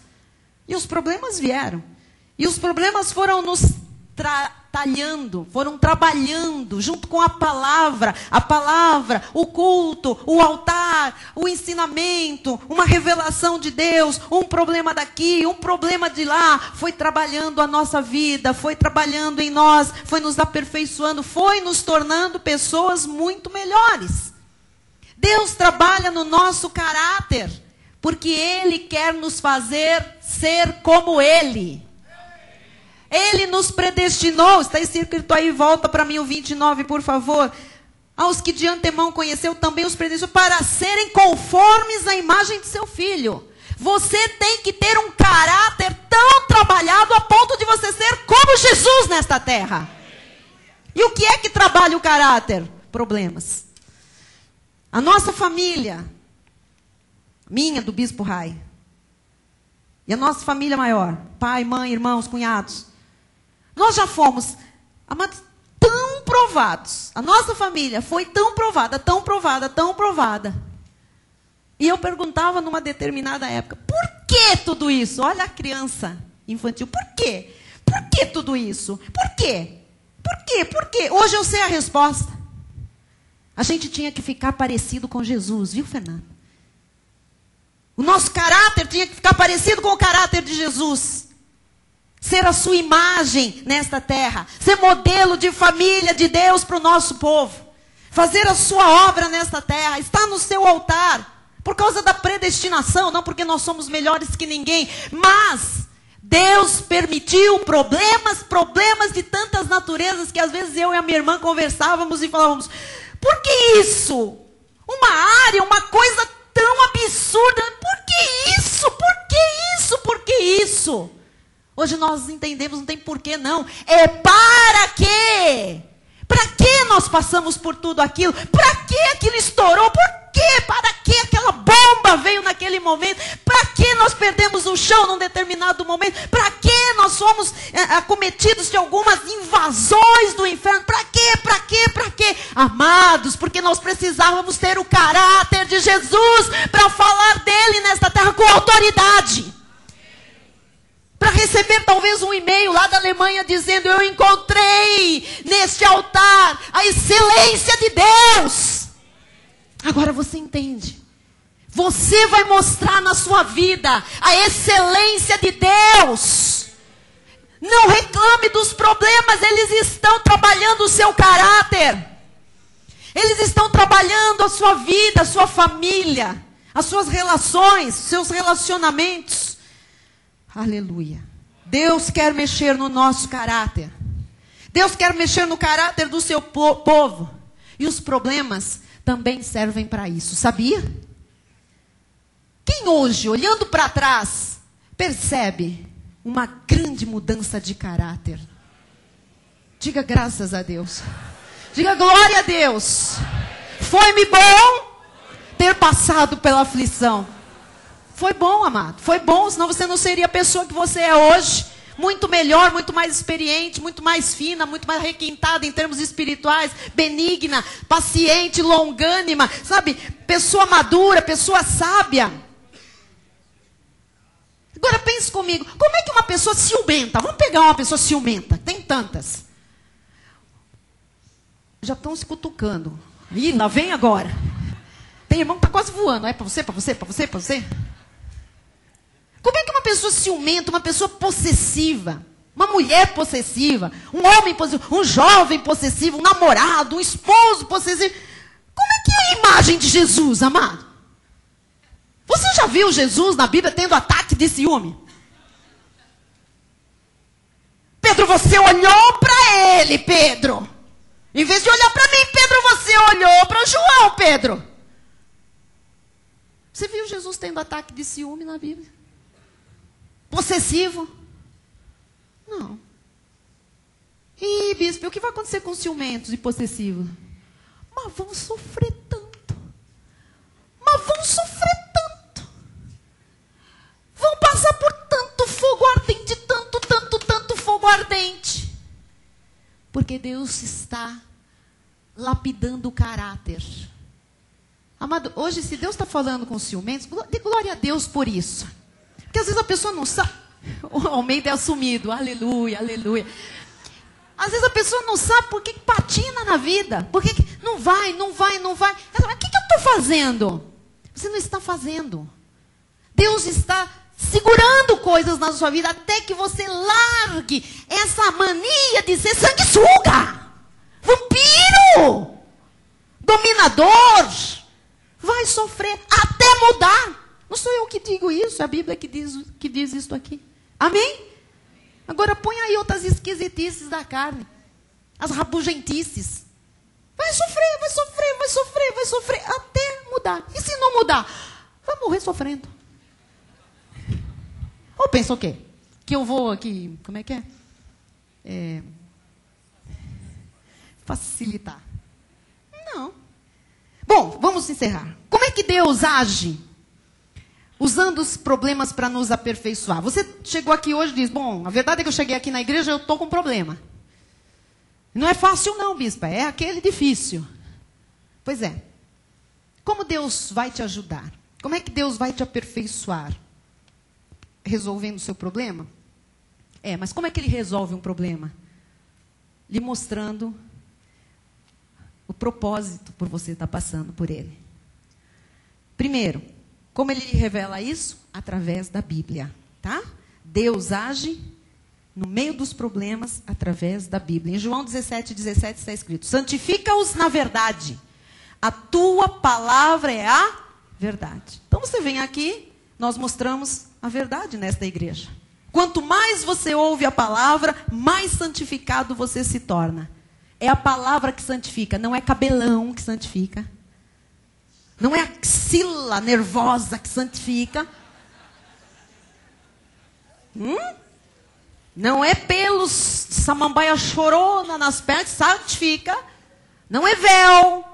E os problemas vieram. E os problemas foram nos talhando, foram trabalhando junto com a palavra, o culto, o altar, o ensinamento, uma revelação de Deus, um problema daqui, um problema de lá, foi trabalhando a nossa vida, foi trabalhando em nós, foi nos aperfeiçoando, foi nos tornando pessoas muito melhores. Deus trabalha no nosso caráter, porque Ele quer nos fazer ser como Ele. Ele nos predestinou, está escrito aí, volta para mim o 29, por favor. Aos que de antemão conheceu, também os predestinou para serem conformes à imagem de seu Filho. Você tem que ter um caráter tão trabalhado a ponto de você ser como Jesus nesta terra. E o que é que trabalha o caráter? Problemas. A nossa família, minha, do Bispo Rai, e a nossa família maior, pai, mãe, irmãos, cunhados, nós já fomos, amados, tão provados. A nossa família foi tão provada, tão provada, tão provada. E eu perguntava numa determinada época, por que tudo isso? Olha a criança infantil, por quê? Por que que tudo isso? Por quê? Por quê? Por quê? Hoje eu sei a resposta. A gente tinha que ficar parecido com Jesus, viu, Fernando? O nosso caráter tinha que ficar parecido com o caráter de Jesus. Ser a sua imagem nesta terra. Ser modelo de família de Deus para o nosso povo. Fazer a sua obra nesta terra. Estar no seu altar. Por causa da predestinação, não porque nós somos melhores que ninguém. Mas Deus permitiu problemas de tantas naturezas que às vezes eu e a minha irmã conversávamos e falávamos: por que isso? Uma área, uma coisa tão absurda. Por que isso? Por que isso? Por que isso? Hoje nós entendemos, não tem porquê não. É para quê? Para que nós passamos por tudo aquilo? Para que aquilo estourou? Por quê? Para que aquela bomba veio naquele momento? Para que nós perdemos o chão num determinado momento? Para que nós fomos acometidos de algumas invasões do inferno? Para quê? Para quê? Para quê? Amados, porque nós precisávamos ter o caráter de Jesus para falar dele nesta terra com autoridade. Para receber talvez um e-mail lá da Alemanha dizendo: eu encontrei neste altar a excelência de Deus. Agora você entende. Você vai mostrar na sua vida a excelência de Deus. Não reclame dos problemas, eles estão trabalhando o seu caráter. Eles estão trabalhando a sua vida, a sua família, as suas relações, seus relacionamentos. Aleluia. Deus quer mexer no nosso caráter. Deus quer mexer no caráter do seu povo. E os problemas também servem para isso, sabia? Quem hoje, olhando para trás, percebe uma grande mudança de caráter? Diga graças a Deus. Diga glória a Deus. Foi-me bom ter passado pela aflição. Foi bom, amado. Foi bom, senão você não seria a pessoa que você é hoje. Muito melhor, muito mais experiente, muito mais fina, muito mais requintada em termos espirituais, benigna, paciente, longânima, sabe? Pessoa madura, pessoa sábia. Agora pense comigo, como é que uma pessoa ciumenta, vamos pegar uma pessoa ciumenta, tem tantas. Já estão se cutucando. Ih, lá vem agora. Tem irmão que está quase voando, é para você, para você, para você, para você. Como é que uma pessoa ciumenta, uma pessoa possessiva, uma mulher possessiva, um homem possessivo, um jovem possessivo, um namorado, um esposo possessivo, como é que é a imagem de Jesus, amado? Você já viu Jesus na Bíblia tendo ataque de ciúme? Pedro, você olhou para ele, Pedro. Em vez de olhar para mim, Pedro, você olhou para João, Pedro. Você viu Jesus tendo ataque de ciúme na Bíblia? Possessivo? Não. Ih, bispo, o que vai acontecer com ciumentos e possessivos? Mas vão sofrer tanto. Mas vão sofrer tanto. Vão passar por tanto fogo ardente, tanto fogo ardente. Porque Deus está lapidando o caráter. Amado, hoje se Deus está falando com ciumentos, dê glória a Deus por isso. Porque às vezes a pessoa não sabe. O Almeida é assumido. Aleluia, aleluia. Às vezes a pessoa não sabe por que patina na vida. Por que não vai. Ela fala, o que eu estou fazendo? Você não está fazendo. Deus está segurando coisas na sua vida até que você largue essa mania de ser sanguessuga. Vampiro. Dominador. Vai sofrer até mudar. Não sou eu que digo isso, é a Bíblia que diz isso aqui. Amém? Agora põe aí outras esquisitices da carne. As rabugentices. Vai sofrer, até mudar. E se não mudar? Vai morrer sofrendo. Ou pensa o quê? Que eu vou aqui, como é que é? Facilitar. Não. Bom, vamos encerrar. Como é que Deus age? Usando os problemas para nos aperfeiçoar. Você chegou aqui hoje e diz, bom, a verdade é que eu cheguei aqui na igreja e eu estou com problema. Não é fácil não, bispa, é aquele difícil. Pois é. Como Deus vai te ajudar? Como é que Deus vai te aperfeiçoar? Resolvendo o seu problema? Mas como é que ele resolve um problema? Lhe mostrando o propósito por você estar passando por ele. Primeiro, como ele lhe revela isso? Através da Bíblia, tá? Deus age no meio dos problemas através da Bíblia. Em João 17:17 está escrito: santifica-os na verdade. A tua palavra é a verdade. Então você vem aqui, nós mostramos a verdade nesta igreja. Quanto mais você ouve a palavra, mais santificado você se torna. É a palavra que santifica, não é cabelão que santifica. Não é axila nervosa que santifica. Não é pelos samambaia chorona nas pernas que santifica. Não é véu.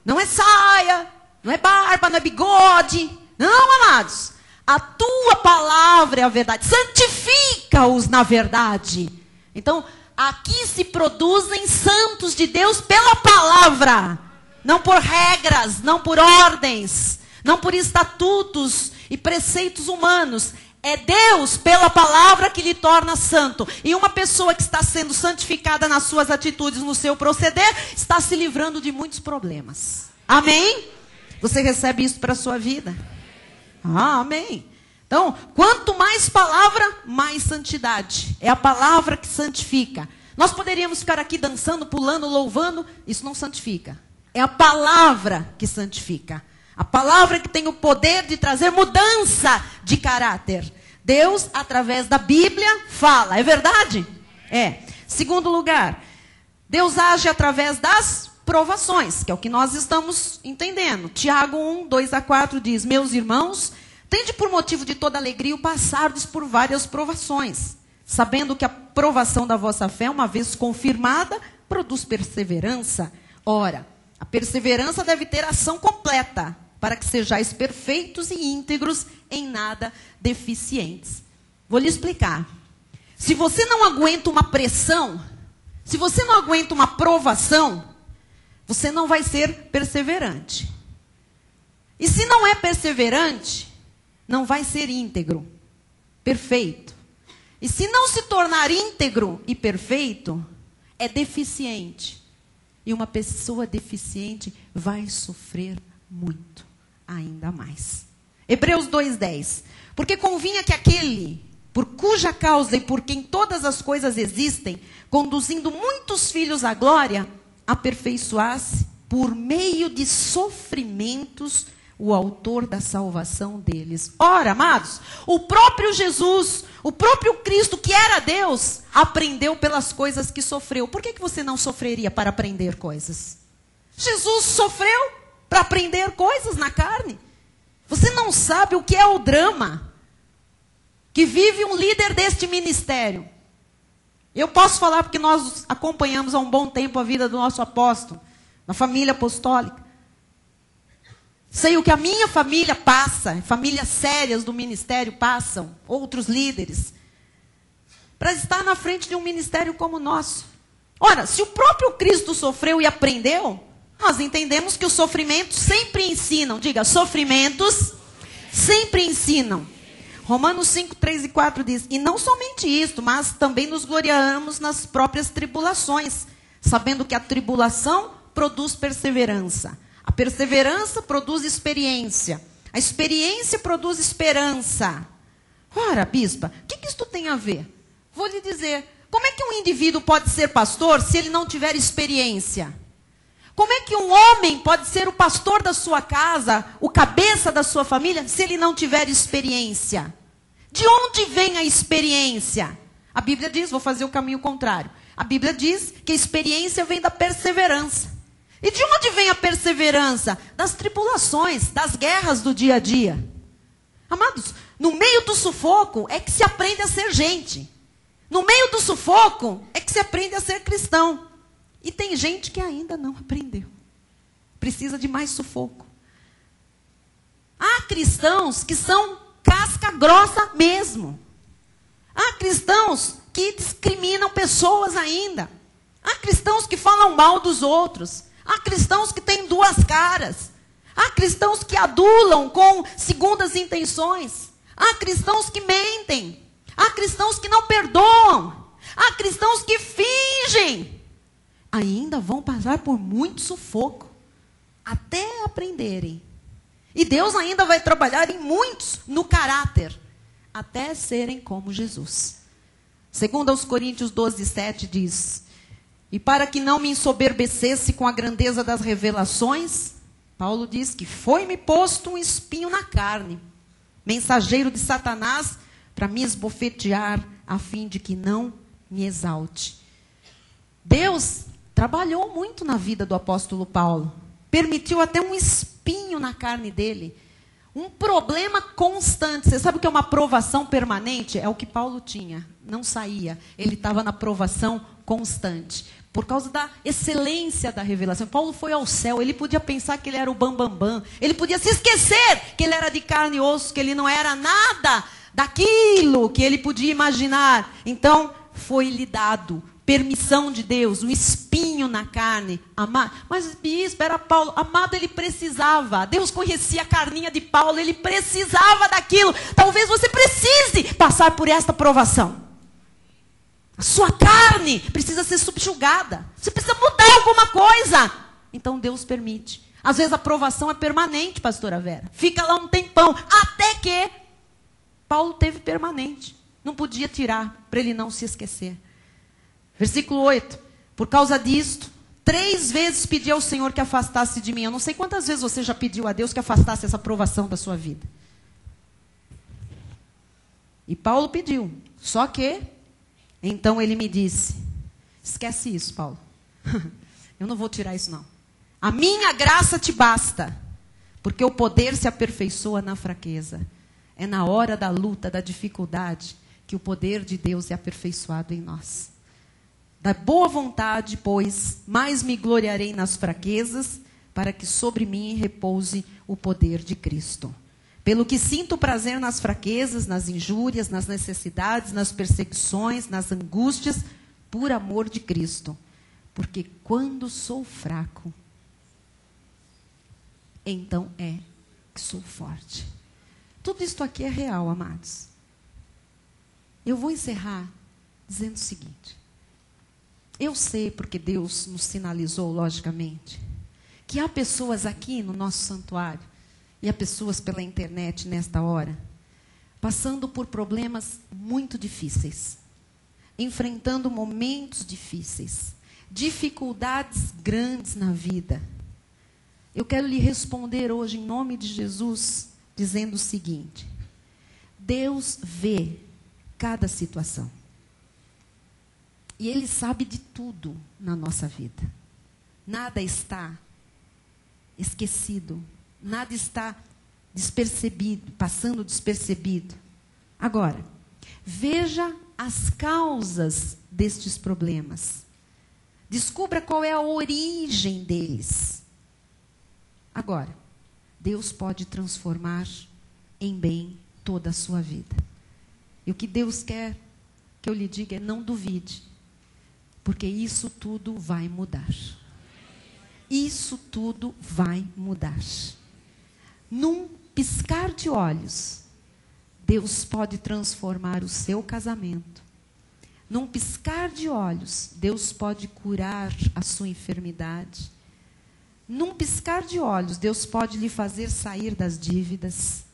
Não é saia. Não é barba, não é bigode. Não, amados. A tua palavra é a verdade. Santifica-os na verdade. Então, aqui se produzem santos de Deus pela palavra. Não por regras, não por ordens, não por estatutos e preceitos humanos. É Deus, pela palavra, que lhe torna santo. E uma pessoa que está sendo santificada nas suas atitudes, no seu proceder, está se livrando de muitos problemas. Amém? Você recebe isso para a sua vida? Amém. Então, quanto mais palavra, mais santidade. É a palavra que santifica. Nós poderíamos ficar aqui dançando, pulando, louvando. Isso não santifica. É a palavra que santifica. A palavra que tem o poder de trazer mudança de caráter. Deus, através da Bíblia, fala. É verdade? É. Segundo lugar, Deus age através das provações, que é o que nós estamos entendendo. Tiago 1:2-4 diz: meus irmãos, tende por motivo de toda alegria o passardes por várias provações, sabendo que a provação da vossa fé, uma vez confirmada, produz perseverança. Ora, a perseverança deve ter ação completa, para que sejais perfeitos e íntegros, em nada deficientes. Vou lhe explicar. Se você não aguenta uma pressão, se você não aguenta uma provação, você não vai ser perseverante. E se não é perseverante, não vai ser íntegro, perfeito. E se não se tornar íntegro e perfeito, é deficiente. E uma pessoa deficiente vai sofrer muito, ainda mais. Hebreus 2:10. Porque convinha que aquele, por cuja causa e por quem todas as coisas existem, conduzindo muitos filhos à glória, aperfeiçoasse por meio de sofrimentos o autor da salvação deles. Ora, amados, o próprio Jesus, o próprio Cristo, que era Deus, aprendeu pelas coisas que sofreu. Por que você não sofreria para aprender coisas? Jesus sofreu para aprender coisas na carne. Você não sabe o que é o drama que vive um líder deste ministério. Eu posso falar porque nós acompanhamos há um bom tempo a vida do nosso apóstolo, na família apostólica. Sei o que a minha família passa, famílias sérias do ministério passam, outros líderes, para estar na frente de um ministério como o nosso. Ora, se o próprio Cristo sofreu e aprendeu, nós entendemos que os sofrimentos sempre ensinam. Diga, sofrimentos sempre ensinam. Romanos 5:3-4 diz: e não somente isto, mas também nos gloriamos nas próprias tribulações, sabendo que a tribulação produz perseverança. A perseverança produz experiência. A experiência produz esperança. Ora, bispa, o que isso tem a ver? Vou lhe dizer, como é que um indivíduo pode ser pastor se ele não tiver experiência? Como é que um homem pode ser o pastor da sua casa, o cabeça da sua família, se ele não tiver experiência? De onde vem a experiência? A Bíblia diz, vou fazer o caminho contrário. A Bíblia diz que a experiência vem da perseverança. E de onde vem a perseverança? Das tribulações, das guerras do dia a dia. Amados, no meio do sufoco é que se aprende a ser gente. No meio do sufoco é que se aprende a ser cristão. E tem gente que ainda não aprendeu. Precisa de mais sufoco. Há cristãos que são casca grossa mesmo. Há cristãos que discriminam pessoas ainda. Há cristãos que falam mal dos outros. Há cristãos que têm duas caras. Há cristãos que adulam com segundas intenções. Há cristãos que mentem. Há cristãos que não perdoam. Há cristãos que fingem. Ainda vão passar por muito sufoco até aprenderem. E Deus ainda vai trabalhar em muitos no caráter, até serem como Jesus. Segundo aos Coríntios 12:7 diz: e para que não me ensoberbecesse com a grandeza das revelações, Paulo diz que foi-me posto um espinho na carne, mensageiro de Satanás, para me esbofetear, a fim de que não me exalte. Deus trabalhou muito na vida do apóstolo Paulo. Permitiu até um espinho na carne dele. Um problema constante. Você sabe o que é uma provação permanente? É o que Paulo tinha. Não saía. Ele estava na provação constante. Por causa da excelência da revelação. Paulo foi ao céu. Ele podia pensar que ele era o bambambam. Ele podia se esquecer que ele era de carne e osso. Que ele não era nada daquilo que ele podia imaginar. Então, foi-lhe dado permissão de Deus, um espinho na carne. Mas bispo, era Paulo. Amado, ele precisava. Deus conhecia a carninha de Paulo, ele precisava daquilo. Talvez você precise passar por esta provação. A sua carne precisa ser subjugada. Você precisa mudar alguma coisa. Então Deus permite. Às vezes a provação é permanente, pastora Vera. Fica lá um tempão, até que Paulo teve permanente. Não podia tirar, para ele não se esquecer. Versículo 8. Por causa disto, 3 vezes pedi ao Senhor que afastasse de mim. Eu não sei quantas vezes você já pediu a Deus que afastasse essa provação da sua vida. E Paulo pediu. Só que, então ele me disse, esquece isso, Paulo. Eu não vou tirar isso, não. A minha graça te basta, porque o poder se aperfeiçoa na fraqueza. É na hora da luta, da dificuldade, que o poder de Deus é aperfeiçoado em nós. Da boa vontade, pois, mais me gloriarei nas fraquezas, para que sobre mim repouse o poder de Cristo. Pelo que sinto prazer nas fraquezas, nas injúrias, nas necessidades, nas perseguições, nas angústias, por amor de Cristo. Porque quando sou fraco, então é que sou forte. Tudo isto aqui é real, amados. Eu vou encerrar dizendo o seguinte. Eu sei, porque Deus nos sinalizou, logicamente, que há pessoas aqui no nosso santuário, e há pessoas pela internet nesta hora, passando por problemas muito difíceis, enfrentando momentos difíceis, dificuldades grandes na vida. Eu quero lhe responder hoje, em nome de Jesus, dizendo o seguinte: Deus vê cada situação. E Ele sabe de tudo na nossa vida. Nada está esquecido. Nada está despercebido, passando despercebido. Agora, veja as causas destes problemas. Descubra qual é a origem deles. Agora, Deus pode transformar em bem toda a sua vida. E o que Deus quer que eu lhe diga é: não duvide. Porque isso tudo vai mudar. Isso tudo vai mudar. Num piscar de olhos, Deus pode transformar o seu casamento. Num piscar de olhos, Deus pode curar a sua enfermidade. Num piscar de olhos, Deus pode lhe fazer sair das dívidas.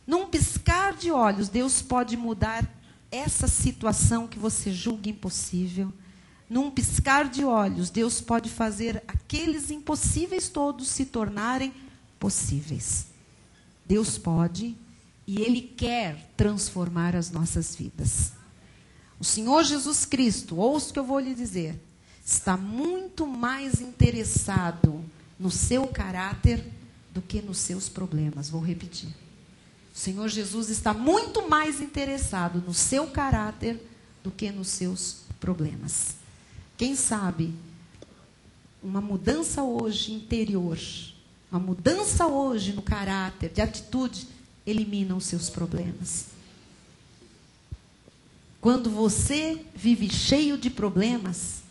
Num piscar de olhos, Deus pode mudar essa situação que você julga impossível. Num piscar de olhos, Deus pode fazer aqueles impossíveis todos se tornarem possíveis. Deus pode e Ele quer transformar as nossas vidas. O Senhor Jesus Cristo, ouça o que eu vou lhe dizer, está muito mais interessado no seu caráter do que nos seus problemas. Vou repetir. O Senhor Jesus está muito mais interessado no seu caráter do que nos seus problemas. Quem sabe, uma mudança hoje interior, uma mudança hoje no caráter, de atitude, elimina os seus problemas. Quando você vive cheio de problemas,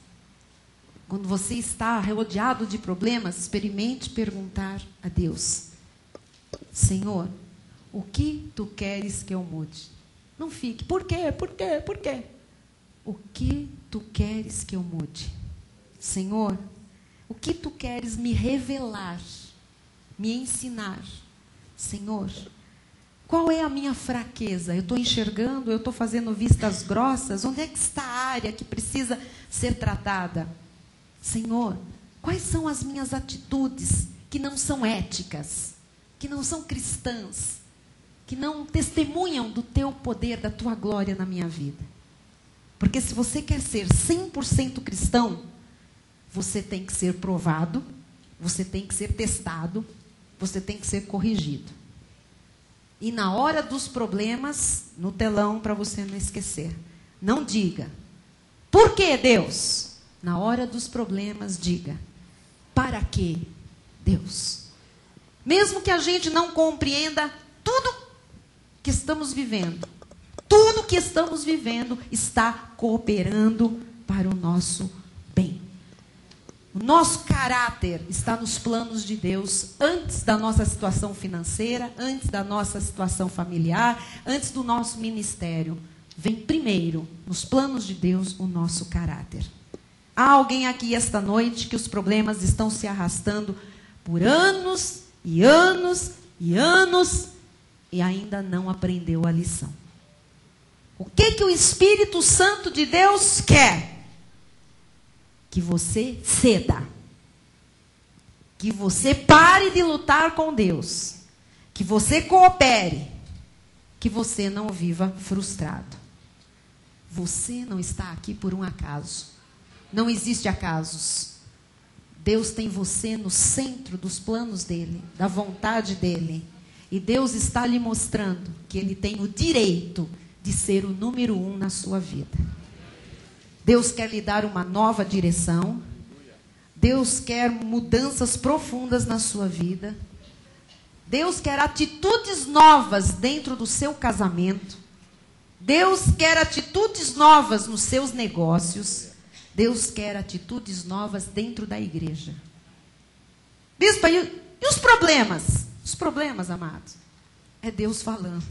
quando você está rodeado de problemas, experimente perguntar a Deus: Senhor, o que tu queres que eu mude? Não fique. Por quê? Por quê? Por quê? O que tu queres que eu mude? Senhor, o que tu queres me revelar, me ensinar? Senhor, qual é a minha fraqueza? Eu estou enxergando, eu estou fazendo vistas grossas? Onde é que está a área que precisa ser tratada? Senhor, quais são as minhas atitudes que não são éticas, que não são cristãs, que não testemunham do teu poder, da tua glória na minha vida? Porque se você quer ser 100% cristão, você tem que ser provado, você tem que ser testado, você tem que ser corrigido. E na hora dos problemas, no telão, para você não esquecer, não diga, por que Deus? Na hora dos problemas, diga, para que Deus? Mesmo que a gente não compreenda tudo que estamos vivendo, tudo que estamos vivendo está cooperando para o nosso bem. O nosso caráter está nos planos de Deus, antes da nossa situação financeira, antes da nossa situação familiar, antes do nosso ministério. Vem primeiro, nos planos de Deus, o nosso caráter. Há alguém aqui esta noite que os problemas estão se arrastando por anos e anos e anos e ainda não aprendeu a lição. O que o Espírito Santo de Deus quer? Que você ceda, que você pare de lutar com Deus, que você coopere, que você não viva frustrado. Você não está aqui por um acaso, não existe acasos. Deus tem você no centro dos planos dele, da vontade dele, e Deus está lhe mostrando que ele tem o direito de ser o número 1 na sua vida. Deus quer lhe dar uma nova direção. Deus quer mudanças profundas na sua vida. Deus quer atitudes novas dentro do seu casamento. Deus quer atitudes novas nos seus negócios. Deus quer atitudes novas dentro da igreja. Bispa, e os problemas? Os problemas, amados, é Deus falando.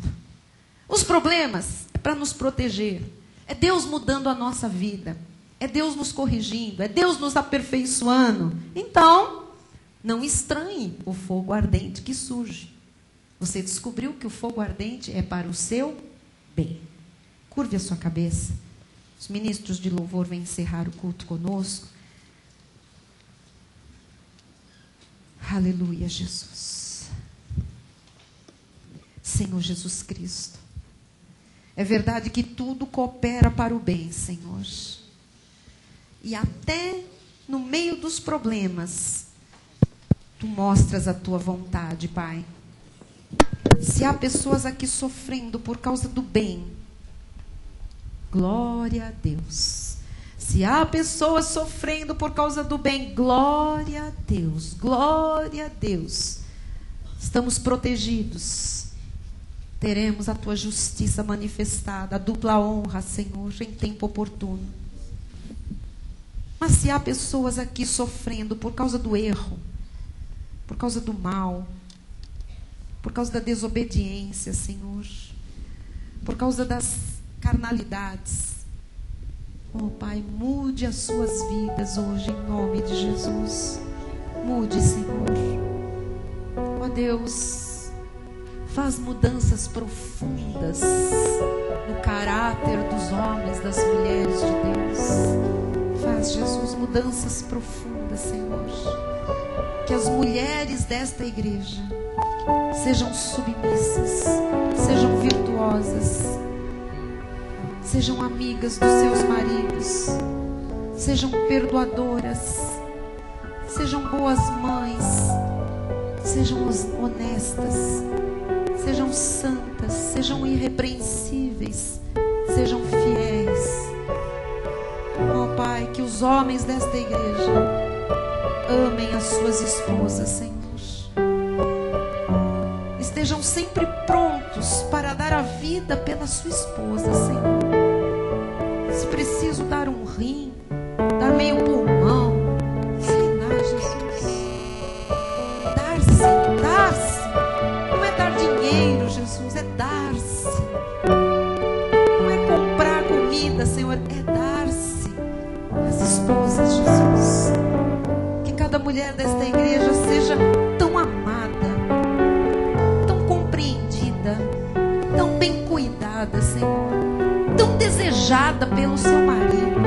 Os problemas é para nos proteger. É Deus mudando a nossa vida. É Deus nos corrigindo. É Deus nos aperfeiçoando. Então, não estranhe o fogo ardente que surge. Você descobriu que o fogo ardente é para o seu bem. Curve a sua cabeça. Os ministros de louvor vêm encerrar o culto conosco. Aleluia, Jesus. Senhor Jesus Cristo. É verdade que tudo coopera para o bem, Senhor. E até no meio dos problemas, Tu mostras a Tua vontade, Pai. Se há pessoas aqui sofrendo por causa do bem, glória a Deus. Se há pessoas sofrendo por causa do bem, glória a Deus, glória a Deus. Estamos protegidos. Teremos a Tua justiça manifestada, a dupla honra, Senhor, em tempo oportuno. Mas se há pessoas aqui sofrendo por causa do erro, por causa do mal, por causa da desobediência, Senhor, por causa das carnalidades, oh Pai, mude as suas vidas hoje, em nome de Jesus. Mude, Senhor. Oh Deus, faz mudanças profundas no caráter dos homens, das mulheres de Deus. Faz, Jesus, mudanças profundas, Senhor. Que as mulheres desta igreja sejam submissas, sejam virtuosas, sejam amigas dos seus maridos, sejam perdoadoras, sejam boas mães, sejam honestas, sejam santas, sejam irrepreensíveis, sejam fiéis. Oh Pai, que os homens desta igreja amem as suas esposas, Senhor. Estejam sempre prontos para dar a vida pela sua esposa, Senhor. Se preciso dar um rim, dar meio pulmão, sei lá, Jesus. Dar-se, dar-se. Não é dar dinheiro, Jesus, é dar-se. amada, Senhor, tão desejada pelo seu marido.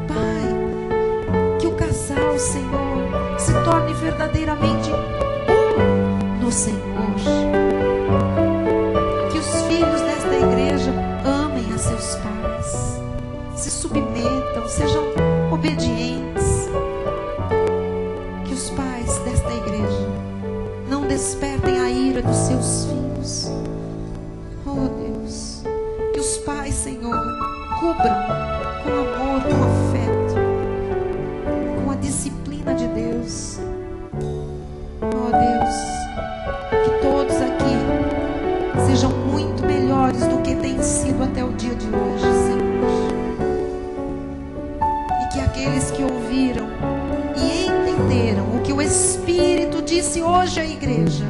Pai, que o casal, Senhor, se torne verdadeiramente um no Senhor. Que os filhos desta igreja amem a seus pais, se submetam, sejam obedientes. Que os pais desta igreja não despertem a ira dos seus filhos. Oh Deus, que os pais, Senhor, cubram com amor, com afeto, com a disciplina de Deus. Oh Deus, que todos aqui sejam muito melhores do que têm sido até o dia de hoje, Senhor. E que aqueles que ouviram e entenderam o que o Espírito disse hoje à igreja,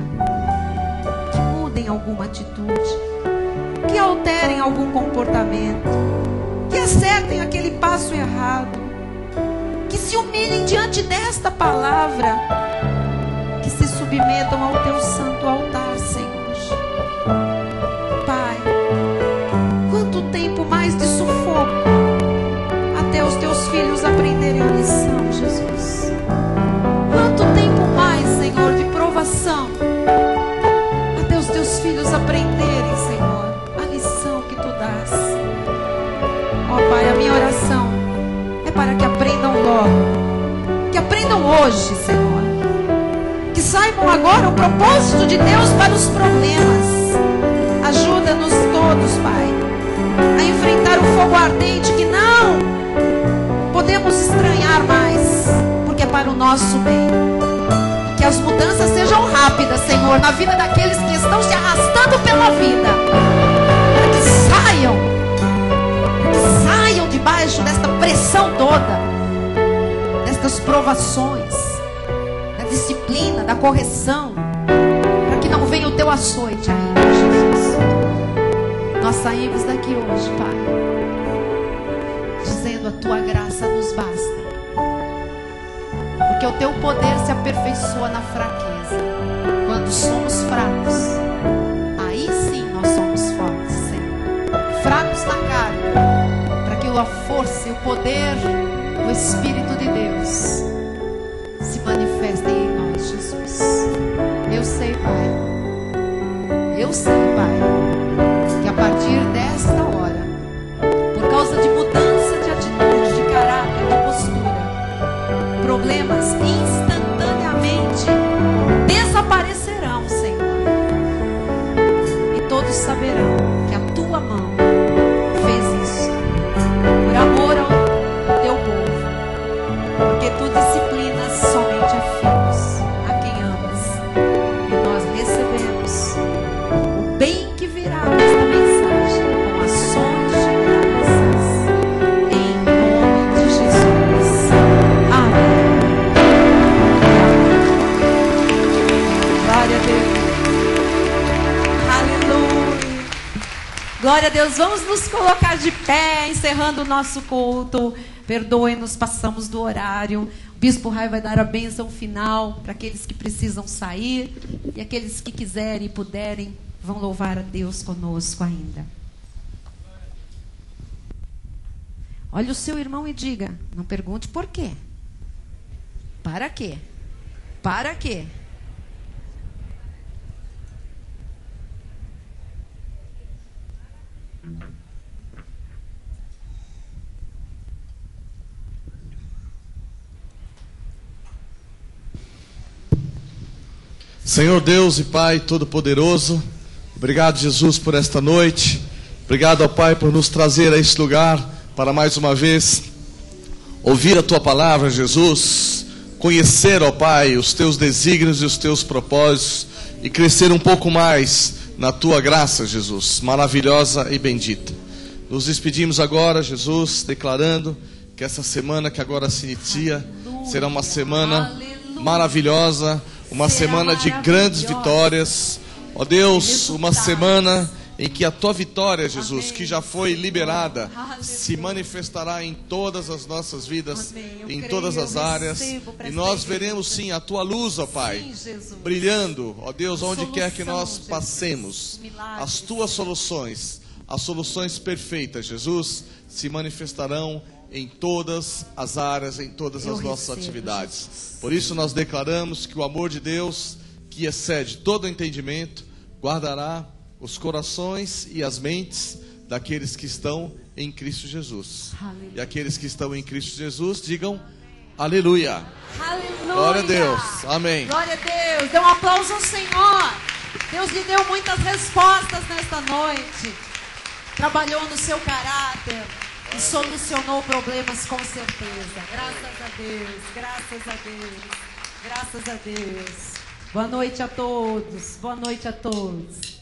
que mudem alguma atitude, que alterem algum comportamento, que acertem aquele passo errado, que se humilhem diante desta palavra, que se submetam ao teu santo altar, Senhor. Pai, quanto tempo mais de sufoco até os teus filhos aprenderem a lição, Jesus. Quanto tempo mais, Senhor, de provação até os teus filhos aprenderem, Senhor, a lição que tu dás. Ó Pai, a minha oração é para que aprendam logo, que aprendam hoje, Senhor, que saibam agora o propósito de Deus para os problemas. Ajuda-nos todos, Pai, a enfrentar o fogo ardente que não podemos estranhar mais, porque é para o nosso bem. E que as mudanças sejam rápidas, Senhor, na vida daqueles que estão se arrastando pela vida, para que saiam debaixo desta pressão toda, destas provações, da disciplina, da correção, para que não venha o teu açoite ainda, Jesus. Nós saímos daqui hoje, Pai, dizendo: a tua graça nos basta, porque o teu poder se aperfeiçoa na fraqueza. Quando somos fracos, aí sim nós somos fortes, Senhor. Fracos na carne, para que a força e o poder do Espírito de Deus se manifestem em nós, Jesus. Eu sei, Pai, que a partir desta hora, por causa de mudança de atitude, de caráter, de postura, problemas instantaneamente desaparecerão, Senhor. E todos saberão que a tua mão fez isso, por amor ao teu povo, porque tu disciplinas somente a filhos, a quem amas. E nós recebemos o bem que virá nesta mensagem com ações de graças, em nome de Jesus. Amém. Glória a Deus. Aleluia. Glória a Deus. Vamos nos colocar de pé, encerrando o nosso culto. Perdoem-nos, passamos do horário. O Bispo Rai vai dar a bênção final para aqueles que precisam sair, e aqueles que quiserem e puderem vão louvar a Deus conosco ainda. Olhe o seu irmão e diga, não pergunte por quê. Para quê? Para quê? Senhor Deus e Pai Todo-Poderoso, obrigado, Jesus, por esta noite. Obrigado, ó Pai, por nos trazer a este lugar para mais uma vez ouvir a Tua palavra, Jesus, conhecer, ó Pai, os Teus desígnios e os Teus propósitos e crescer um pouco mais na Tua graça, Jesus, maravilhosa e bendita. Nos despedimos agora, Jesus, declarando que essa semana que agora se inicia será uma semana maravilhosa, uma semana de grandes vitórias, ó Deus, uma semana em que a Tua vitória, Jesus, que já foi liberada, se manifestará em todas as nossas vidas, em todas as áreas, e nós veremos sim a Tua luz, ó Pai, brilhando, ó Deus, onde quer que nós passemos, as Tuas soluções, as soluções perfeitas, Jesus, se manifestarão em todas as áreas, em todas as nossas atividades. Por isso nós declaramos que o amor de Deus, que excede todo entendimento, guardará os corações e as mentes daqueles que estão em Cristo Jesus. Aleluia. E aqueles que estão em Cristo Jesus, digam aleluia. Aleluia. Glória a Deus. Amém. Glória a Deus. Dê um aplauso ao Senhor. Deus lhe deu muitas respostas nesta noite. Trabalhou no seu caráter e solucionou problemas com certeza. Graças a Deus. Graças a Deus. Graças a Deus. Boa noite a todos. Boa noite a todos.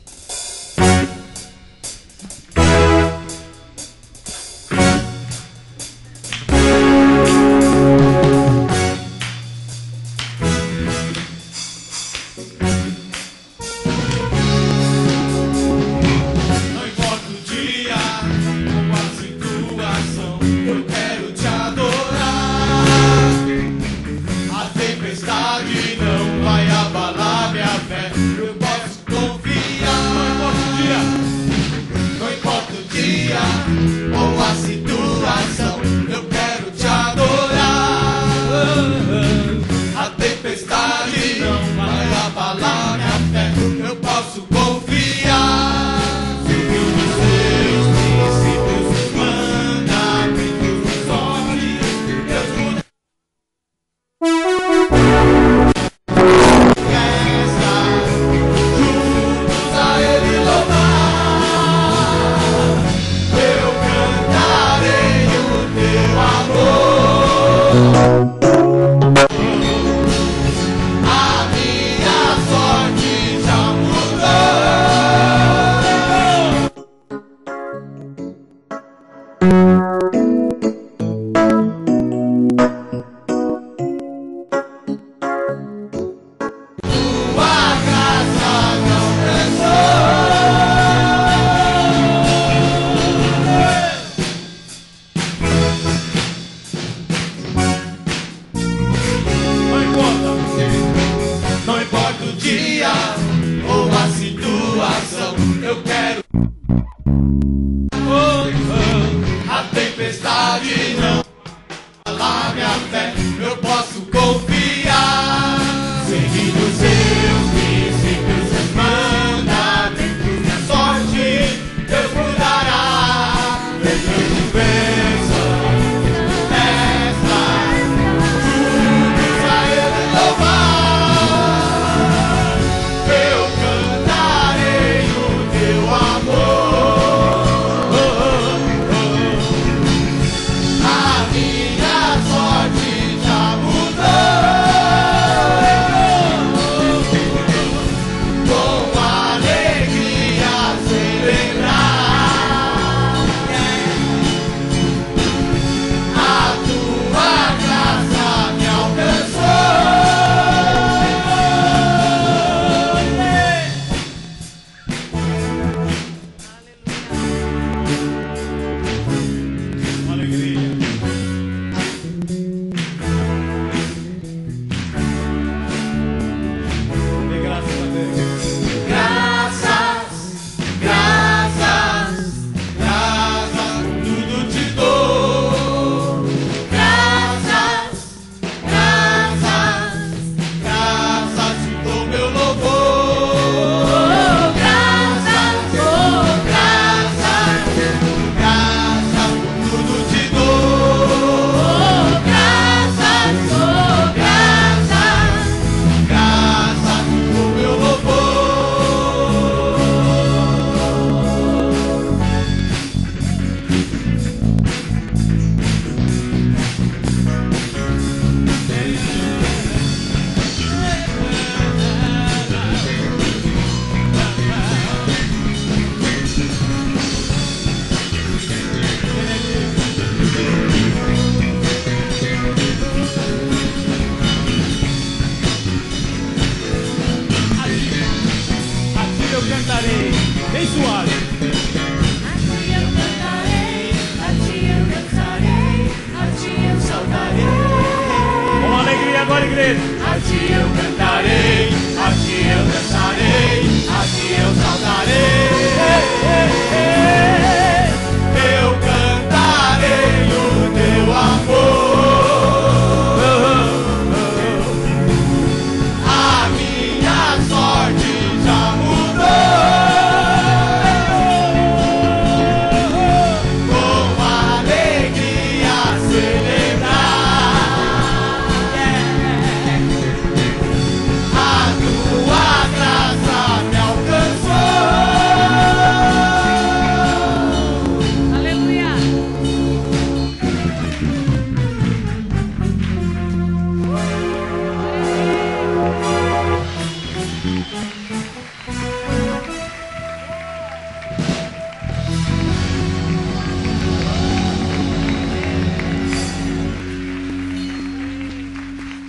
A ti eu cantarei, a ti eu dançarei, a ti eu saltarei.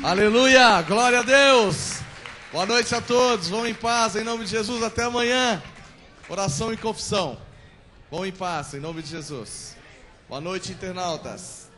Aleluia, glória a Deus. Boa noite a todos, vão em paz, em nome de Jesus, até amanhã. Oração e confissão. Vão em paz, em nome de Jesus. Boa noite, internautas.